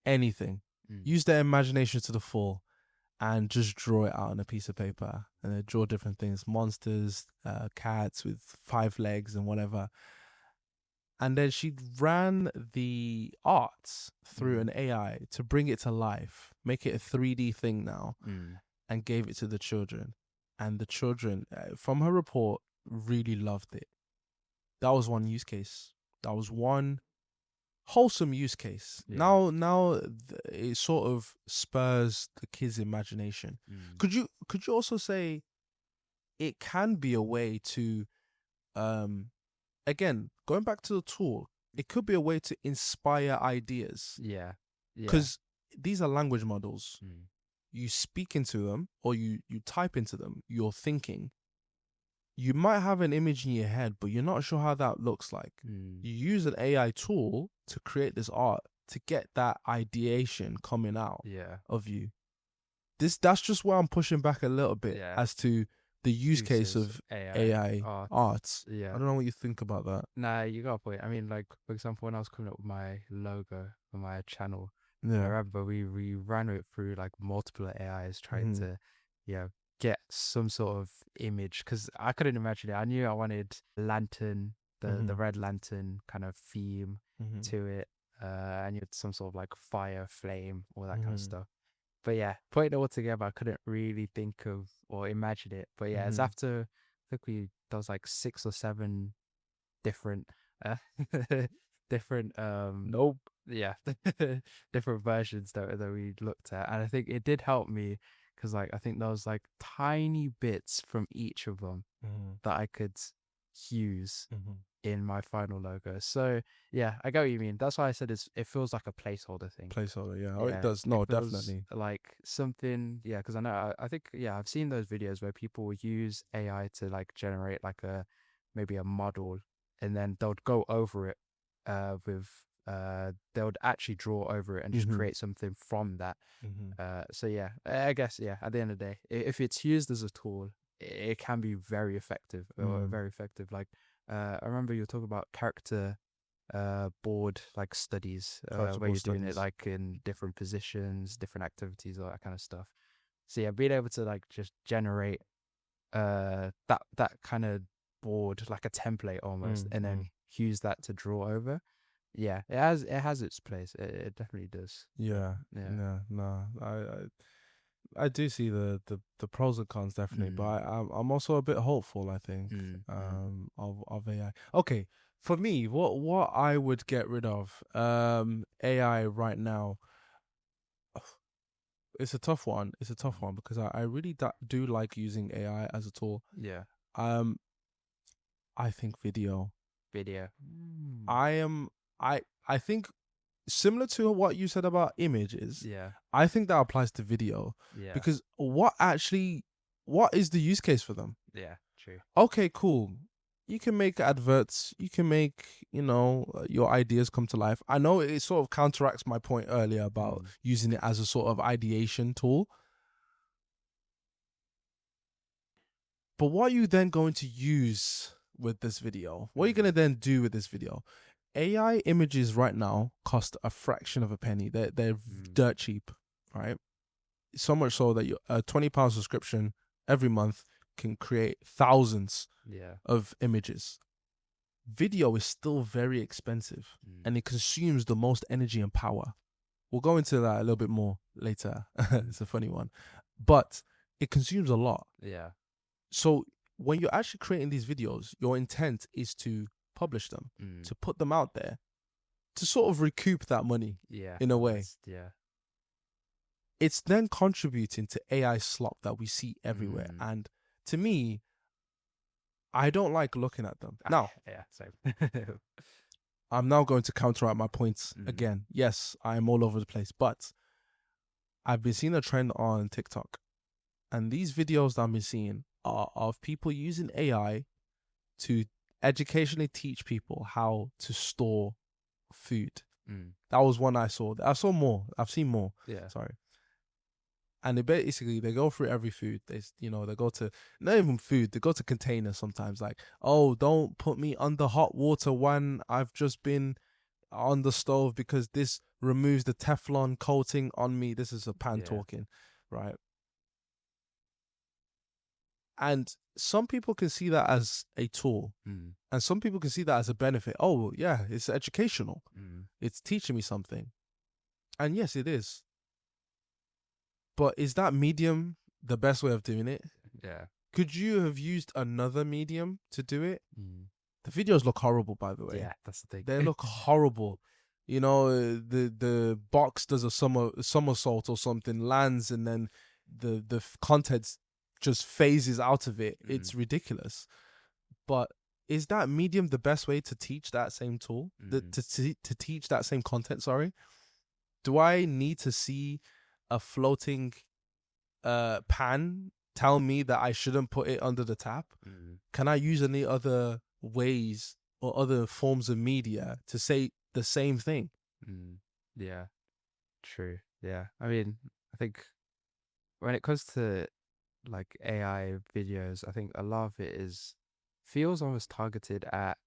anything, use their imagination to the full, and just draw it out on a piece of paper. And they draw different things, monsters, cats with 5 legs and whatever. And then she ran the arts through an AI to bring it to life, make it a 3D thing now, and gave it to the children. And the children, from her report, really loved it. That was one use case. That was one wholesome use case. Yeah. Now it sort of spurs the kids' imagination. Could you also say it can be a way to, again, going back to the tool, it could be a way to inspire ideas. Yeah. Because these are language models. You speak into them or you type into them, you're thinking. You might have an image in your head, but you're not sure how that looks like. You use an AI tool to create this art to get that ideation coming out of you. That's just where I'm pushing back a little bit as to the use case of AI arts. Yeah. I don't know what you think about that. Nah, you got a point. I mean, like, for example, when I was coming up with my logo for my channel, I remember we ran it through like multiple AIs trying to, get some sort of image, because I couldn't imagine it. I knew I wanted lantern, the red lantern kind of theme to it. I knew some sort of like fire, flame, all that kind of stuff. But yeah, putting it all together, I couldn't really think of or imagine it. But yeah, it's after, I think we, there was like 6 or 7 different, different, different versions that we looked at. And I think it did help me because like, I think there was like tiny bits from each of them that I could use in my final logo. So yeah, I get what you mean. That's why I said it feels like a placeholder thing. Placeholder, yeah. Oh, it does. No, definitely. Like something, because I know, I think, I've seen those videos where people use AI to like generate like maybe a model, and then they'll go over it with, they would actually draw over it and just create something from that. So yeah, I guess, at the end of the day, if it's used as a tool, it can be very effective, or very effective. Like, I remember you were talking about character board like studies, where you're doing it like in different positions, different activities, all that kind of stuff. So yeah, being able to like just generate that kind of board, like a template almost, and then use that to draw over. Yeah, it has its place. It definitely does. Yeah. No, I do see the pros and cons definitely, but I'm also a bit hopeful. I think of AI. Okay, for me, what I would get rid of AI right now. It's a tough one. It's a tough one because I really do like using AI as a tool. Yeah. I think video. I think similar to what you said about images. Yeah. I think that applies to video. Yeah. Because what is the use case for them? Yeah, true. Okay, cool. You can make adverts. You can make, your ideas come to life. I know it sort of counteracts my point earlier about using it as a sort of ideation tool. But what are you then going to use with this video? What are you going to then do with this video? AI images right now cost a fraction of a penny. They're dirt cheap, right? So much so that a £20 subscription every month can create thousands of images. Video is still very expensive and it consumes the most energy and power. We'll go into that a little bit more later. It's a funny one. But it consumes a lot. Yeah. So when you're actually creating these videos, your intent is to publish them, to put them out there, to sort of recoup that money in a way. Yeah. It's then contributing to AI slop that we see everywhere. And to me, I don't like looking at them. Now, Yeah, same. I'm now going to counteract my points Mm. again. Yes, I am all over the place, but I've been seeing a trend on TikTok, and these videos that I've been seeing are of people using AI to educationally teach people how to store food. Mm. That was one I saw. I saw more. I've seen more. Yeah. Sorry. And they go through every food. They go to not even food. They go to containers sometimes. Like, oh, don't put me under hot water when I've just been on the stove because this removes the Teflon coating on me. This is a pan talking, right? And some people can see that as a tool, and some people can see that as a benefit. Oh, yeah, it's educational. It's teaching me something. And yes, it is. But is that medium the best way of doing it? Yeah. Could you have used another medium to do it? The videos look horrible, by the way. Yeah, that's the thing. They look horrible. The box does a somersault or something, lands, and then the contents just phases out of it. It's ridiculous. But is that medium the best way to teach that same tool? To teach that same content, sorry? Do I need to see a floating pan tell me that I shouldn't put it under the tap? Can I use any other ways or other forms of media to say the same thing? Yeah, true. Yeah, I mean, I think when it comes to like AI videos, I think a lot of it feels almost targeted at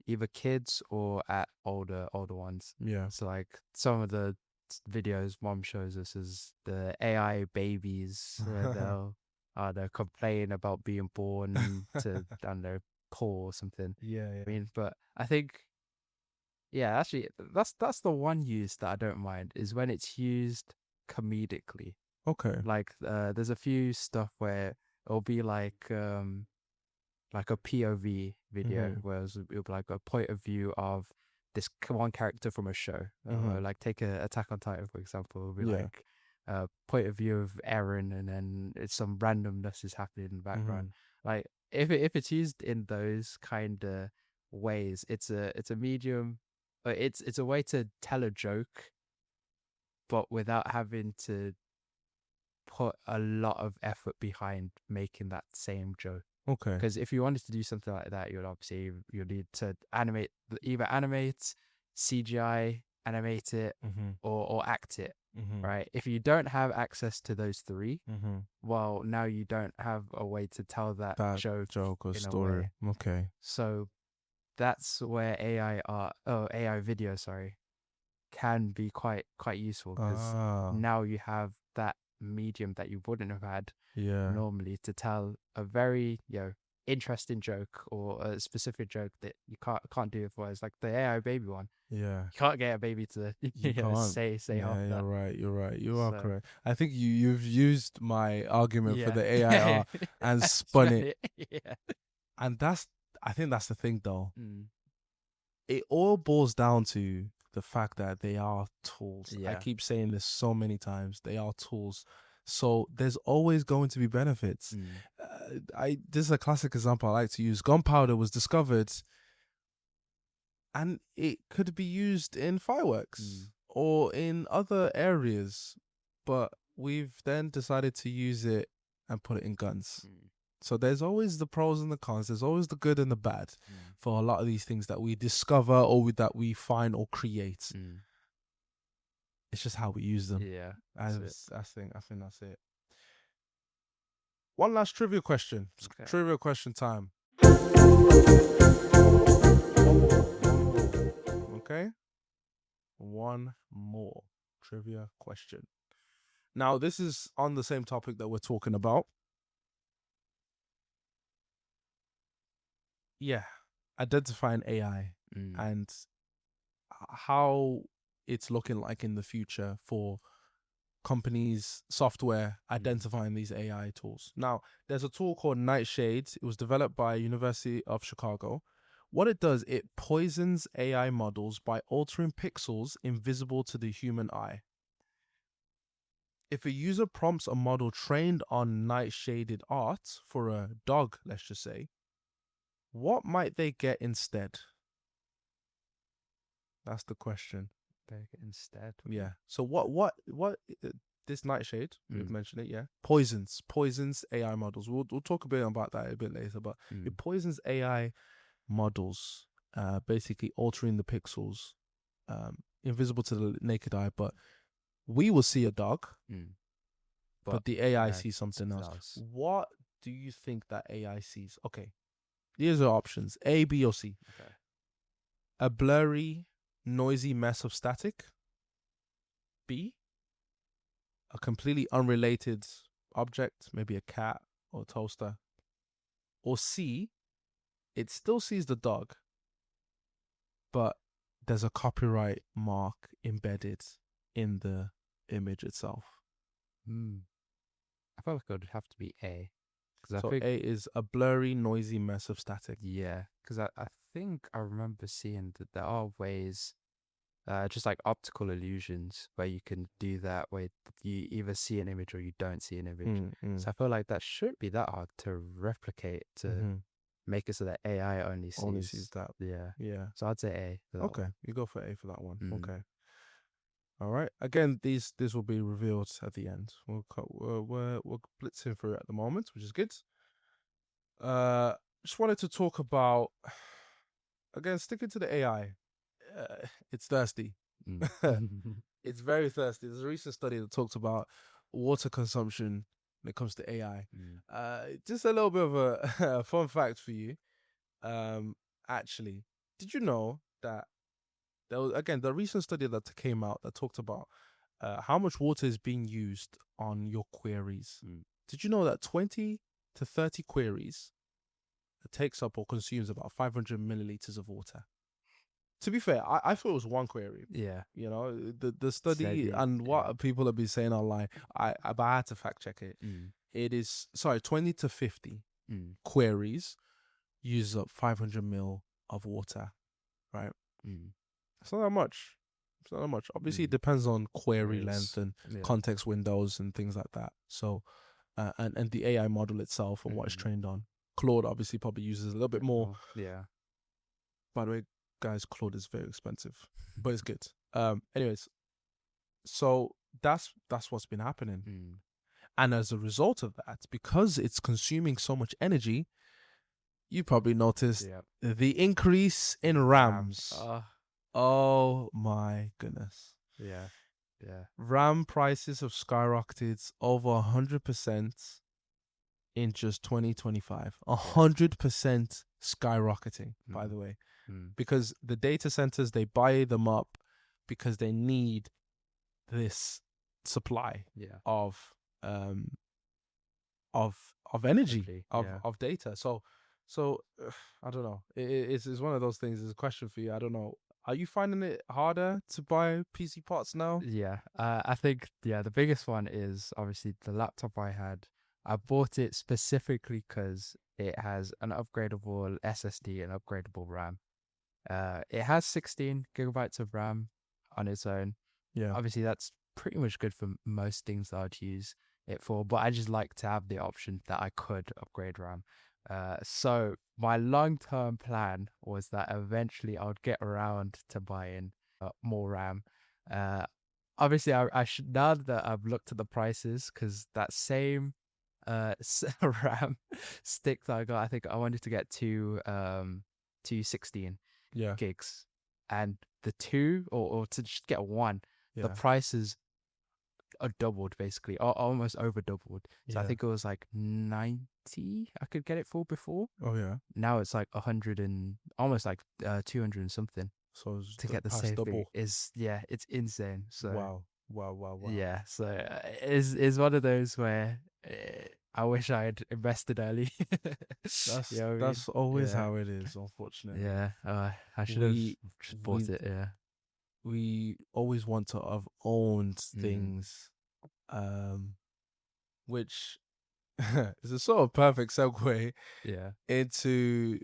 either kids or at older ones. Yeah. So like some of the videos mom shows us is the AI babies where they'll complain about being born to I don't know, poor or something. Yeah. I mean, but I think actually that's the one use that I don't mind is when it's used comedically. Okay. Like there's a few stuff where it'll be like a POV video where it'll be like a point of view of this one character from a show. Like take Attack on Titan, for example. It'll be like point of view of Eren, and then it's some randomness is happening in the background. Like if it's used in those kind of ways, it's a medium. It's a way to tell a joke, but without having to put a lot of effort behind making that same joke. Okay. Because if you wanted to do something like that, you'd need to either animate, CGI, animate it, or act it. Right? If you don't have access to those three, well, now you don't have a way to tell that joke or in story. A way. Okay. So that's where AI video, can be quite useful, because now you have that medium that you wouldn't have had normally to tell a very interesting joke or a specific joke that you can't do otherwise. Like the AI baby one, you can't get a baby to say half that. You're right, you are correct. I think you've used my argument for the AIR and spun it. And I think that's the thing though. It all boils down to the fact that they are tools. I keep saying this so many times. They are tools. So there's always going to be benefits. This is a classic example I like to use. Gunpowder was discovered and it could be used in fireworks or in other areas, but we've then decided to use it and put it in guns. So there's always the pros and the cons. There's always the good and the bad for a lot of these things that we discover or that we find or create. It's just how we use them. Yeah, I think that's it. One last trivia question. Okay. Trivia question time. Okay? One more trivia question. Now, this is on the same topic that we're talking about. Yeah. Identifying AI and how it's looking like in the future for companies, software, identifying these AI tools. Now, there's a tool called Nightshade. It was developed by University of Chicago. What it does, it poisons AI models by altering pixels invisible to the human eye. if a user prompts a model trained on night-shaded art for a dog, let's just say, what might they get instead? That's the question. Beg instead. Yeah. So this nightshade, we've mentioned it, yeah. Poisons AI models. We'll talk a bit about that a bit later, but it poisons AI models, basically altering the pixels, invisible to the naked eye, but we will see a dog, but the AI sees something else. What do you think that AI sees? Okay, here's the options: A, B, or C. Okay. A blurry, noisy mess of static. B, a completely unrelated object, maybe a cat or a toaster. Or C, it still sees the dog, but there's a copyright mark embedded in the image itself. I feel like it would have to be A. So A is a blurry, noisy mess of static. Yeah, because I think I remember seeing that there are ways, just like optical illusions, where you can do that, where you either see an image or you don't see an image. So I feel like that shouldn't be that hard to replicate, to make it so that AI only sees that. Yeah. So I'd say A. Okay, you go for A for that one. Okay. All right. Again, this will be revealed at the end. We're blitzing through it at the moment, which is good. Just wanted to talk about, again, sticking to the AI. It's thirsty. It's very thirsty. There's a recent study that talks about water consumption when it comes to AI. Just a little bit of a fun fact for you. Actually, did you know that there was, again, the recent study that came out that talked about how much water is being used on your queries? Did you know that 20 to 30 queries takes up or consumes about 500 milliliters of water? To be fair, I thought it was one query. Yeah. You know, the study and what people have been saying online, but I had to fact check it. It is, 20 to 50 queries use up 500 ml of water, right? It's not that much. Obviously, it depends on query length and context windows and things like that. So, and the AI model itself and what it's trained on. Claude obviously probably uses a little bit more. Yeah. By the way, guys, Claude is very expensive, but it's good. Anyways, so that's what's been happening. And as a result of that, because it's consuming so much energy, you probably noticed the increase in RAMs. Oh my goodness. Yeah. RAM prices have skyrocketed over 100% in just 2025. 100% skyrocketing, by the way. Because the data centers, they buy them up because they need this supply of energy, of data. So I don't know. It's one of those things. It's a question for you. I don't know. Are you finding it harder to buy PC parts now? Yeah. I think the biggest one is obviously the laptop I had. I bought it specifically because it has an upgradable SSD and upgradable RAM. It has 16 gigabytes of RAM on its own. Yeah. Obviously, that's pretty much good for most things that I'd use it for, but I just like to have the option that I could upgrade RAM. So my long-term plan was that eventually I would get around to buying more RAM. Obviously, I should, now that I've looked at the prices, because that same RAM stick that I got, I think I wanted to get two 16 gigs, and the two, or to just get one, the prices are doubled, basically, or almost over doubled. So I think it was like 90 I could get it for before. Oh yeah. Now it's like 100 and almost like 200 and something. So to get the same double thing is it's insane. So wow. Yeah, so it's one of those where I wish I had invested early. That's always how it is, unfortunately. Yeah, I should have just bought it. Yeah, we always want to have owned things, which is a sort of perfect segue into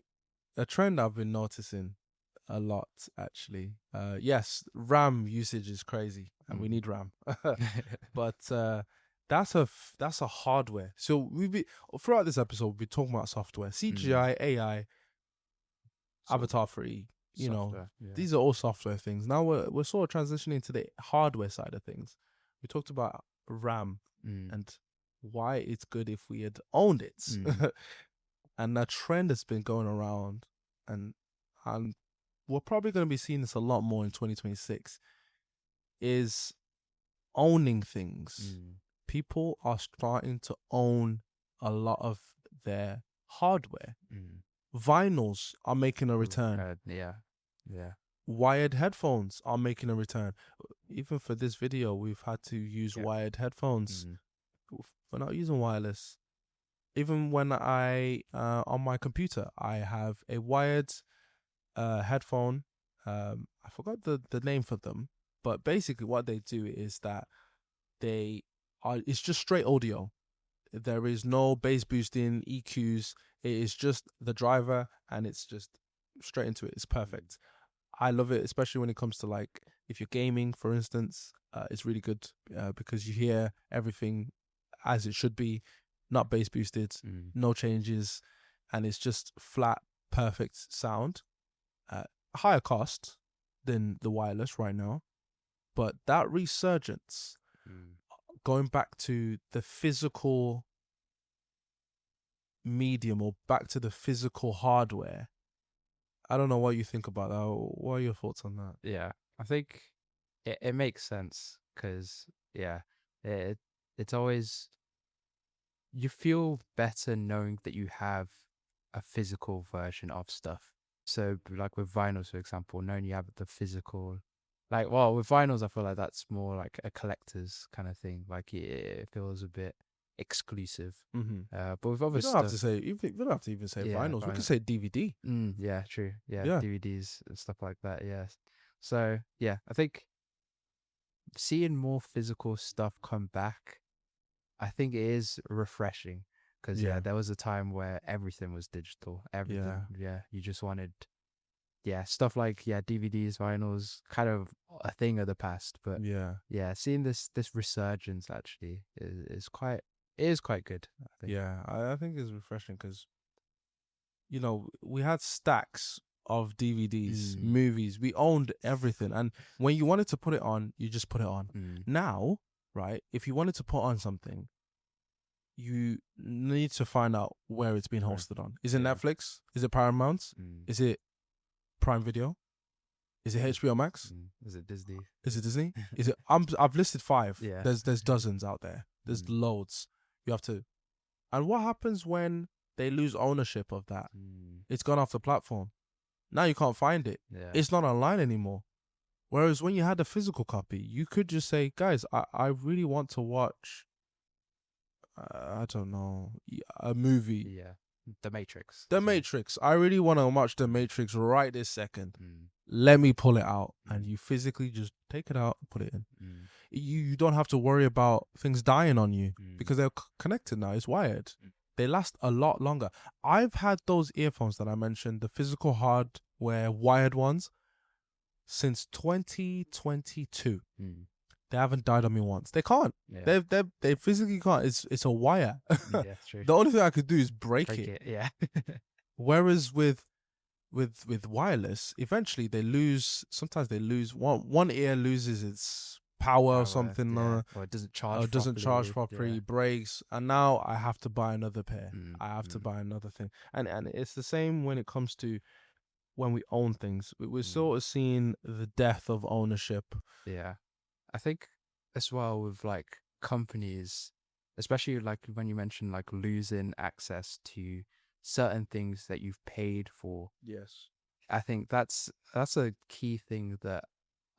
a trend I've been noticing a lot, actually. Yes, RAM usage is crazy and we need RAM. But that's a hardware. So throughout this episode we'll be talking about software, CGI, AI, avatar free. Software. Yeah. These are all software things. Now we're sort of transitioning to the hardware side of things. We talked about RAM and why it's good if we had owned it. And that trend has been going around, and we're probably going to be seeing this a lot more in 2026, is owning things. People are starting to own a lot of their hardware. Vinyls are making a return. Yeah. Wired headphones are making a return. Even for this video, we've had to use wired headphones. We're not using wireless. Even when I on my computer, I have a wired headphone. I forgot the name for them, but basically what they do is that it's just straight audio. There is no bass boosting, EQs. It is just the driver, and it's just straight into it. It's perfect. I love it, especially when it comes to like if you're gaming, for instance. It's really good because you hear everything as it should be, not bass boosted, no changes, and it's just flat, perfect sound. Higher cost than the wireless right now, but that resurgence, going back to the physical medium or back to the physical hardware. I don't know what you think about that. What are your thoughts on that? Yeah, I think it makes sense because it's always, you feel better knowing that you have a physical version of stuff. So like with vinyls, for example, knowing you have the physical, with vinyls, I feel like that's more like a collector's kind of thing. Like it feels a bit exclusive. But with other stuff, we don't have to even say vinyls. We can say DVD. Yeah, true. Yeah, DVDs and stuff like that. Yes. So yeah, I think seeing more physical stuff come back, I think it is refreshing because there was a time where everything was digital. Everything. Yeah, you just wanted stuff like DVDs, vinyls, kind of a thing of the past. But seeing this resurgence actually is quite good, I think. I think it's refreshing because we had stacks of DVDs, movies. We owned everything, and when you wanted to put it on, you just put it on. Now, right, if you wanted to put on something, you need to find out where it's been hosted on. Is it Netflix? Is it Paramount? Is it Prime Video? Is it HBO Max? Is it Disney? Is it Disney? Is it? I've listed 5. Yeah. There's dozens out there. There's loads. You have to. And what happens when they lose ownership of that? It's gone off the platform. Now you can't find it. Yeah. It's not online anymore. Whereas when you had a physical copy, you could just say, guys, I really want to watch, I don't know, a movie. Yeah. The Matrix. The Matrix. I really want to watch The Matrix right this second. Let me pull it out. And you physically just take it out and put it in. You don't have to worry about things dying on you because they're connected now. It's wired. They last a lot longer. I've had those earphones that I mentioned, the physical hardware wired ones, since 2022. They haven't died on me once. They can't. Yeah. They physically can't. It's a wire. Yeah, true. The only thing I could do is break it. Yeah. Whereas with wireless, eventually they lose. Sometimes they lose one ear loses its power or something, or it doesn't charge. Or it doesn't charge properly, breaks, and now I have to buy another pair. I have to buy another thing, and it's the same when it comes to when we own things. We're sort of seeing the death of ownership. Yeah, I think as well with like companies, especially like when you mention like losing access to certain things that you've paid for. Yes, I think that's a key thing that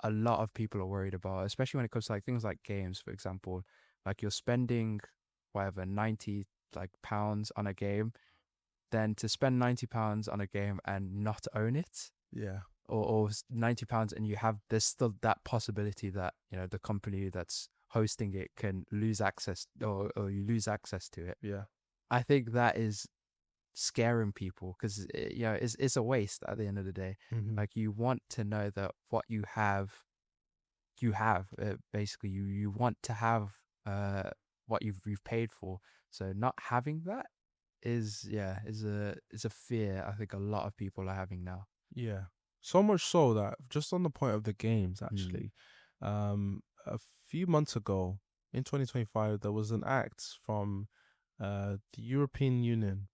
a lot of people are worried about, especially when it comes to like things like games, for example. Like you're spending whatever £90 on a game, then to spend £90 on a game and not own it, or £90 and you have, there's still that possibility that the company that's hosting it can lose access, or you lose access to it. I think that is scaring people because it's a waste at the end of the day. Like you want to know that what you have basically you want to have what you've paid for. So not having that is a fear I think a lot of people are having now. Yeah. So much so that just on the point of the games, Mm. actually, a few months ago in 2025, there was an act from the European Union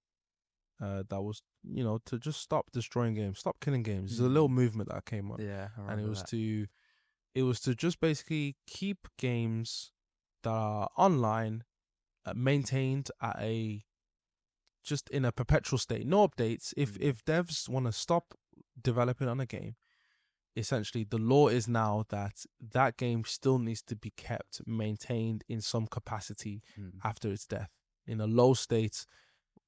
that was, to just stop destroying games, stop killing games. There's a little movement that came up, Yeah, I and remember that. it was to just basically keep games that are online maintained at a just in a perpetual state, no updates. If devs want to stop developing on a game, essentially the law is now that that game still needs to be kept maintained in some capacity after its death in a low state,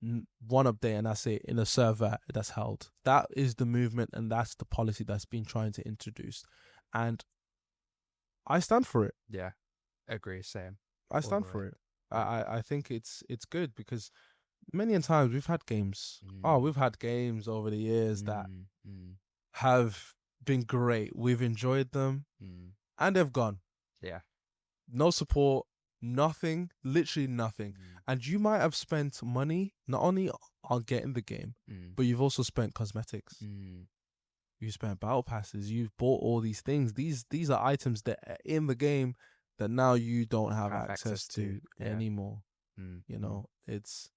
one update, and that's it, in a server that's held. That is the movement, and that's the policy that's been trying to introduce, and I stand for it. Yeah, agree, same. I All the stand way. for it. Yeah. I think it's good because many a times we've had games. Oh, we've had games over the years that have been great. We've enjoyed them, and they've gone. Yeah. No support, nothing, literally nothing. And you might have spent money not only on getting the game, but you've also spent cosmetics. You spent battle passes. You've bought all these things. These are items that are in the game that now you don't have access to anymore. It's,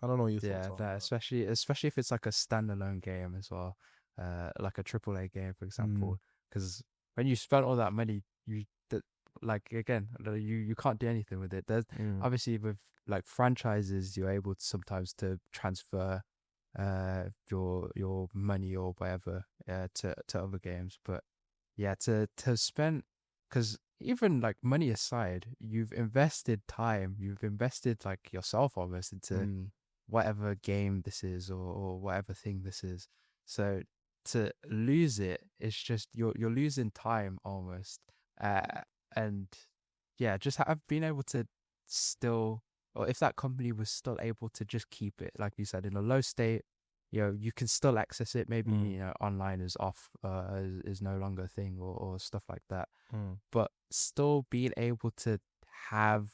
I don't know what your thoughts Yeah, are on that especially if it's like a standalone game as well, like a AAA game, for example. Because when you spent all that money, like again, you can't do anything with it. There's obviously with like franchises, you're able to sometimes to transfer your money or whatever to other games, but yeah, to spend, because even like money aside, you've invested time, you've invested like yourself almost into whatever game this is, or whatever thing this is. So to lose it, it's just you're losing time almost. And yeah, just have been able to still, or if that company was still able to just keep it, like you said, in a low state, you can still access it. Maybe, online is off, is no longer a thing, or stuff like that. But still being able to have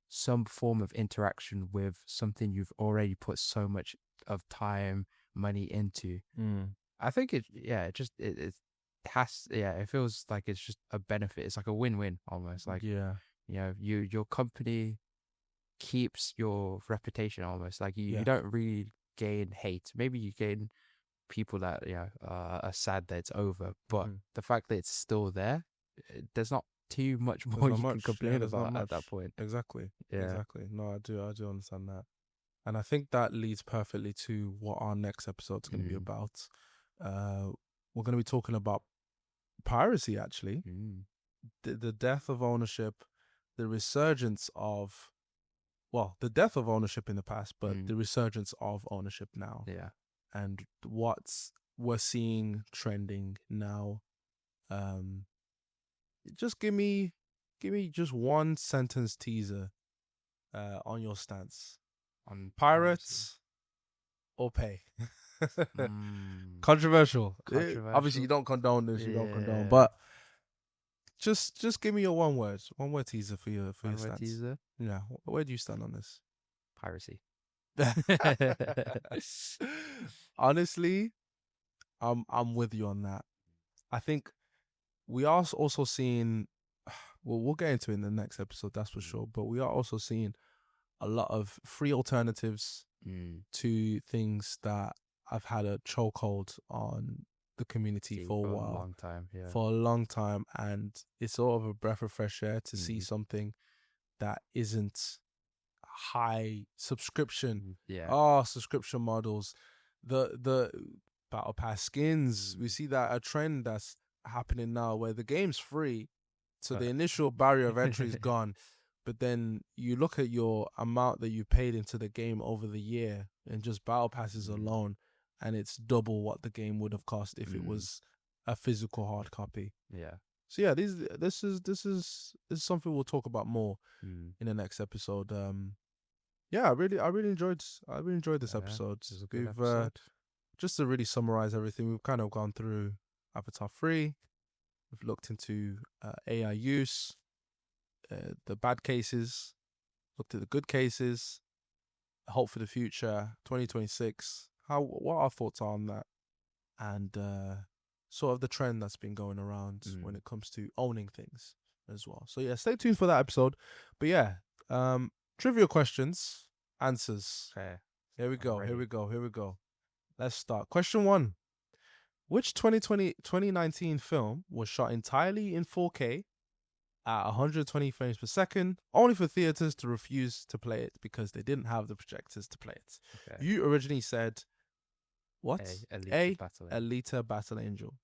some form of interaction with something you've already put so much of time, money into. I think it has, yeah, it feels like it's just a benefit. It's like a win-win almost. Like, Yeah. your company keeps your reputation almost. Like you Yeah. don't really gain hate. Maybe you gain people that are sad that it's over, but the fact that it's still there, there's not too much There's more not you can much. Yeah, complain there's not about at that much. point. Exactly. Yeah. Exactly. No, I do understand that. And I think that leads perfectly to what our next episode's going to be about. We're going to be talking about piracy, actually. The death of ownership, the resurgence of, well, the death of ownership in the past, but the resurgence of ownership now. Yeah. And what's we're seeing trending now. Just give me just one sentence teaser on your stance on pirates or pay. Controversial. Obviously, you don't condone this. You don't condone, but just give me your one word teaser for your stance. Teaser. Yeah, where do you stand on this? Piracy. Honestly, I'm with you on that. I think we are also seeing. Well, we'll get into it in the next episode, that's for sure. But we are also seeing a lot of free alternatives to things that I've had a chokehold on the community for a while, a long time. Yeah. for a long time, and it's sort of a breath of fresh air to see something that isn't high subscription. Subscription models, the battle pass skins. We see that a trend that's happening now where the game's free, so the initial barrier of entry is gone, but then you look at your amount that you paid into the game over the year and just battle passes alone, and it's double what the game would have cost if it was a physical hard copy. Yeah. So yeah, this is something we'll talk about more in the next episode. Yeah, I really enjoyed this episode. This is a good episode. Just to really summarize everything, we've kind of gone through Avatar 3. We've looked into AI use, the bad cases, looked at the good cases, hope for the future, 2026. What our thoughts are on that, and sort of the trend that's been going around when it comes to owning things as well. So yeah, stay tuned for that episode. But yeah, trivia questions, answers. Okay. Here we go. ready. Here we go. Here we go. Let's start. Question 1. Which 2019 film was shot entirely in 4K at 120 frames per second, only for theaters to refuse to play it because they didn't have the projectors to play it? Okay. You originally said what? A, Alita Battle Angel.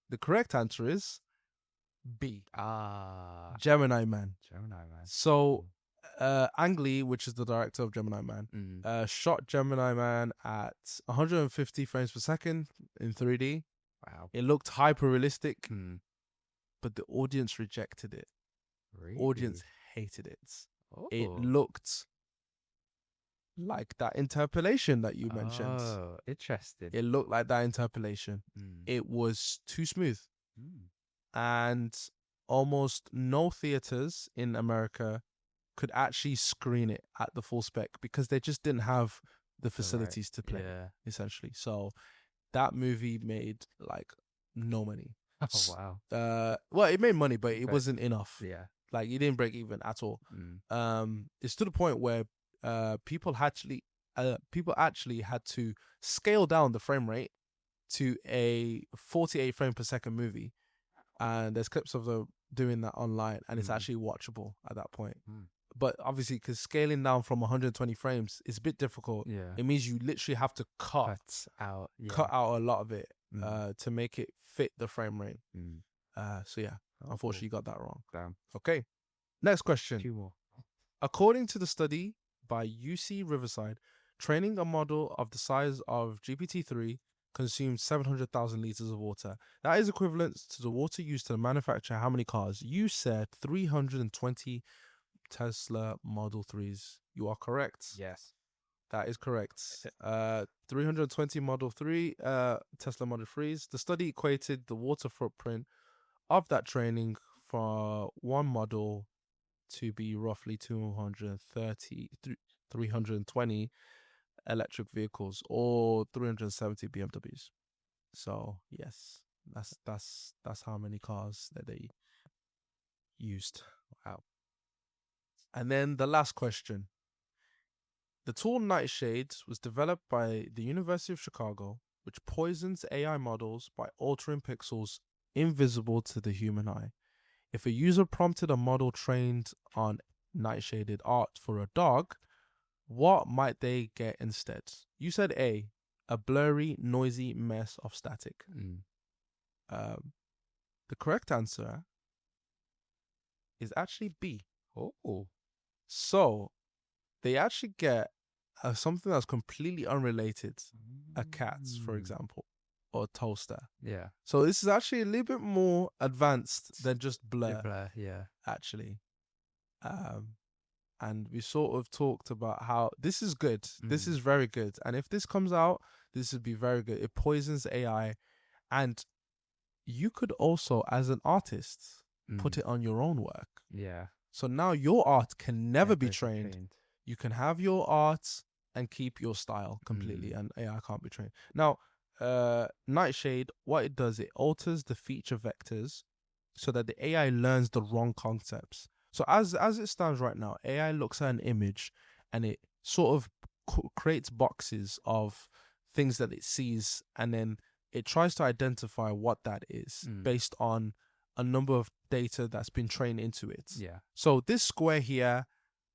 The correct answer is B. Gemini Man. Gemini Man. So, Ang Lee, which is the director of Gemini Man, shot Gemini Man at 150 frames per second in 3D. Wow. It looked hyper realistic, but the audience rejected it. Really? Audience hated it. Oh. It looked like that interpolation that you mentioned. Oh, interesting. It looked like that interpolation. It was too smooth. And almost no theaters in America could actually screen it at the full spec because they just didn't have the facilities to play it, essentially. So that movie made like no money. Oh, wow. Well, it made money, but it wasn't enough. Yeah. Like, it didn't break even at all. It's to the point where people actually had to scale down the frame rate to a 48 frame per second movie, and there's clips of them doing that online, and it's actually watchable at that point. But obviously, because scaling down from 120 frames is a bit difficult, it means you literally have to cut out a lot of it to make it fit the frame rate. So yeah, unfortunately, you got that wrong. Damn. Okay, next question. 2 more. According to the study by UC Riverside, training a model of the size of GPT-3 consumed 700,000 liters of water. That is equivalent to the water used to manufacture how many cars? You said 320 Tesla Model 3s. You are correct. Yes. That is correct. 320 Model 3 Tesla Model 3s. The study equated the water footprint of that training for one model to be roughly 320 electric vehicles or 370 BMWs. So yes, that's how many cars that they used. Wow. And then the last question. The tool Nightshade was developed by the University of Chicago, which poisons AI models by altering pixels invisible to the human eye. If a user prompted a model trained on nightshaded art for a dog, what might they get instead? You said A, a blurry, noisy mess of static. The correct answer is actually B. Oh. So they actually get something that's completely unrelated, a cat, for example, or a toaster. Yeah. So this is actually a little bit more advanced than just blur. Yeah. Actually. And we sort of talked about how this is good. This is very good. And if this comes out, this would be very good. It poisons AI. And you could also, as an artist, put it on your own work. Yeah. So now your art can never be trained. You can have your art and keep your style completely, and AI can't be trained. Now, Nightshade, what it does, it alters the feature vectors so that the AI learns the wrong concepts. So as it stands right now, AI looks at an image and it sort of creates boxes of things that it sees, and then it tries to identify what that is based on a number of data that's been trained into it. Yeah. So this square here,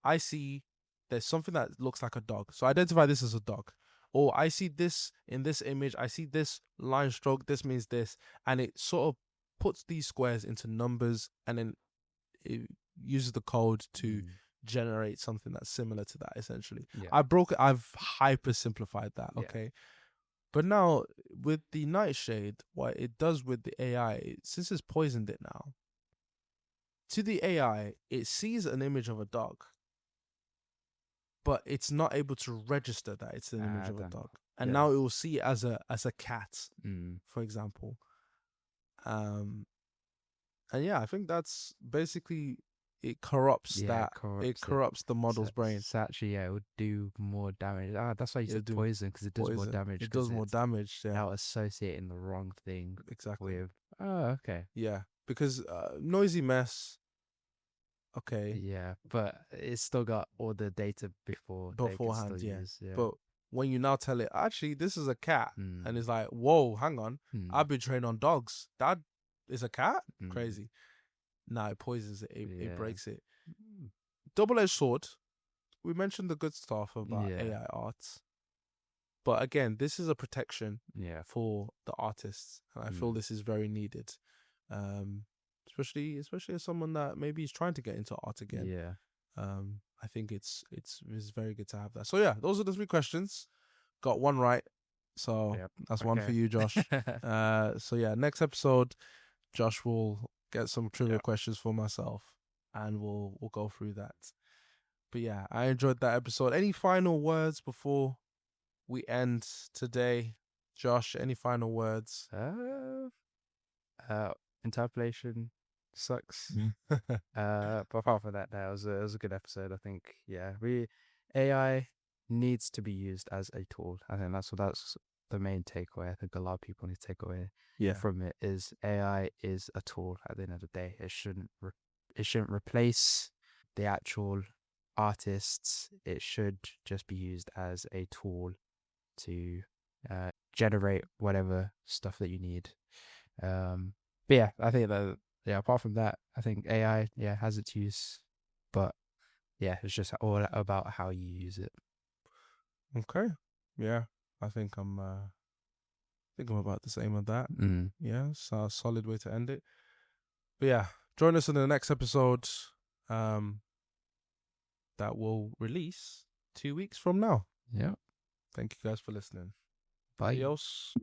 I see there's something that looks like a dog. So identify this as a dog. Or I see this in this image, I see this line stroke, this means this. And it sort of puts these squares into numbers, and then it uses the code to generate something that's similar to that, essentially. Yeah. I've hyper simplified that, okay? Yeah. But now with the Nightshade, what it does with the AI, since it's poisoned it now, to the AI, it sees an image of a dog, but it's not able to register that it's an image of a dog. And now it will see it as a cat, for example. And yeah, I think that's basically it corrupts Yeah, that. corrupts It it. corrupts the model's brain. So actually, yeah, it would do more damage. That's why you It'll said do poison, because it does more poison. damage. It 'cause does more it's damage. Yeah, now associating the wrong thing exactly. with. Oh, okay. Yeah, because noisy mess. Okay, Yeah, but it's still got all the data before they can beforehand, still yeah. use. Yeah. But when you now tell it, actually, this is a cat, and Mm, it's like, whoa, hang on, mm, I've been trained on dogs. That is a cat? mm, Crazy. Nah, it poisons it. It yeah. breaks it. Double-edged sword. We mentioned the good stuff about Yeah. AI art, but again, this is a protection Yeah. for the artists, and I feel Mm, this is very needed. Um, especially as someone that maybe is trying to get into art again. yeah. I think it's very good to have that. So yeah, those are the 3 questions. Got one right, so Yep. that's one for Okay. you, Josh. So yeah, next episode, Josh will get some trivia Yep. questions for myself, and we'll go through that. But yeah, I enjoyed that episode. Any final words before we end today, Josh? Any final words? Interpolation sucks. But apart from that, it was a good episode. I think, yeah, AI needs to be used as a tool. I think that's the main takeaway. I think a lot of people need to take away Yeah, from it is AI is a tool. At the end of the day, it shouldn't replace the actual artists. It should just be used as a tool to generate whatever stuff that you need. But yeah, I think that, yeah, apart from that, I think AI, yeah, has its use, but yeah, it's just all about how you use it. okay. Yeah, I think I'm about the same on that. Mm. Yeah, so a solid way to end it. But yeah, join us in the next episode that will release 2 weeks from now. Yeah. Thank you guys for listening. Bye. Adios.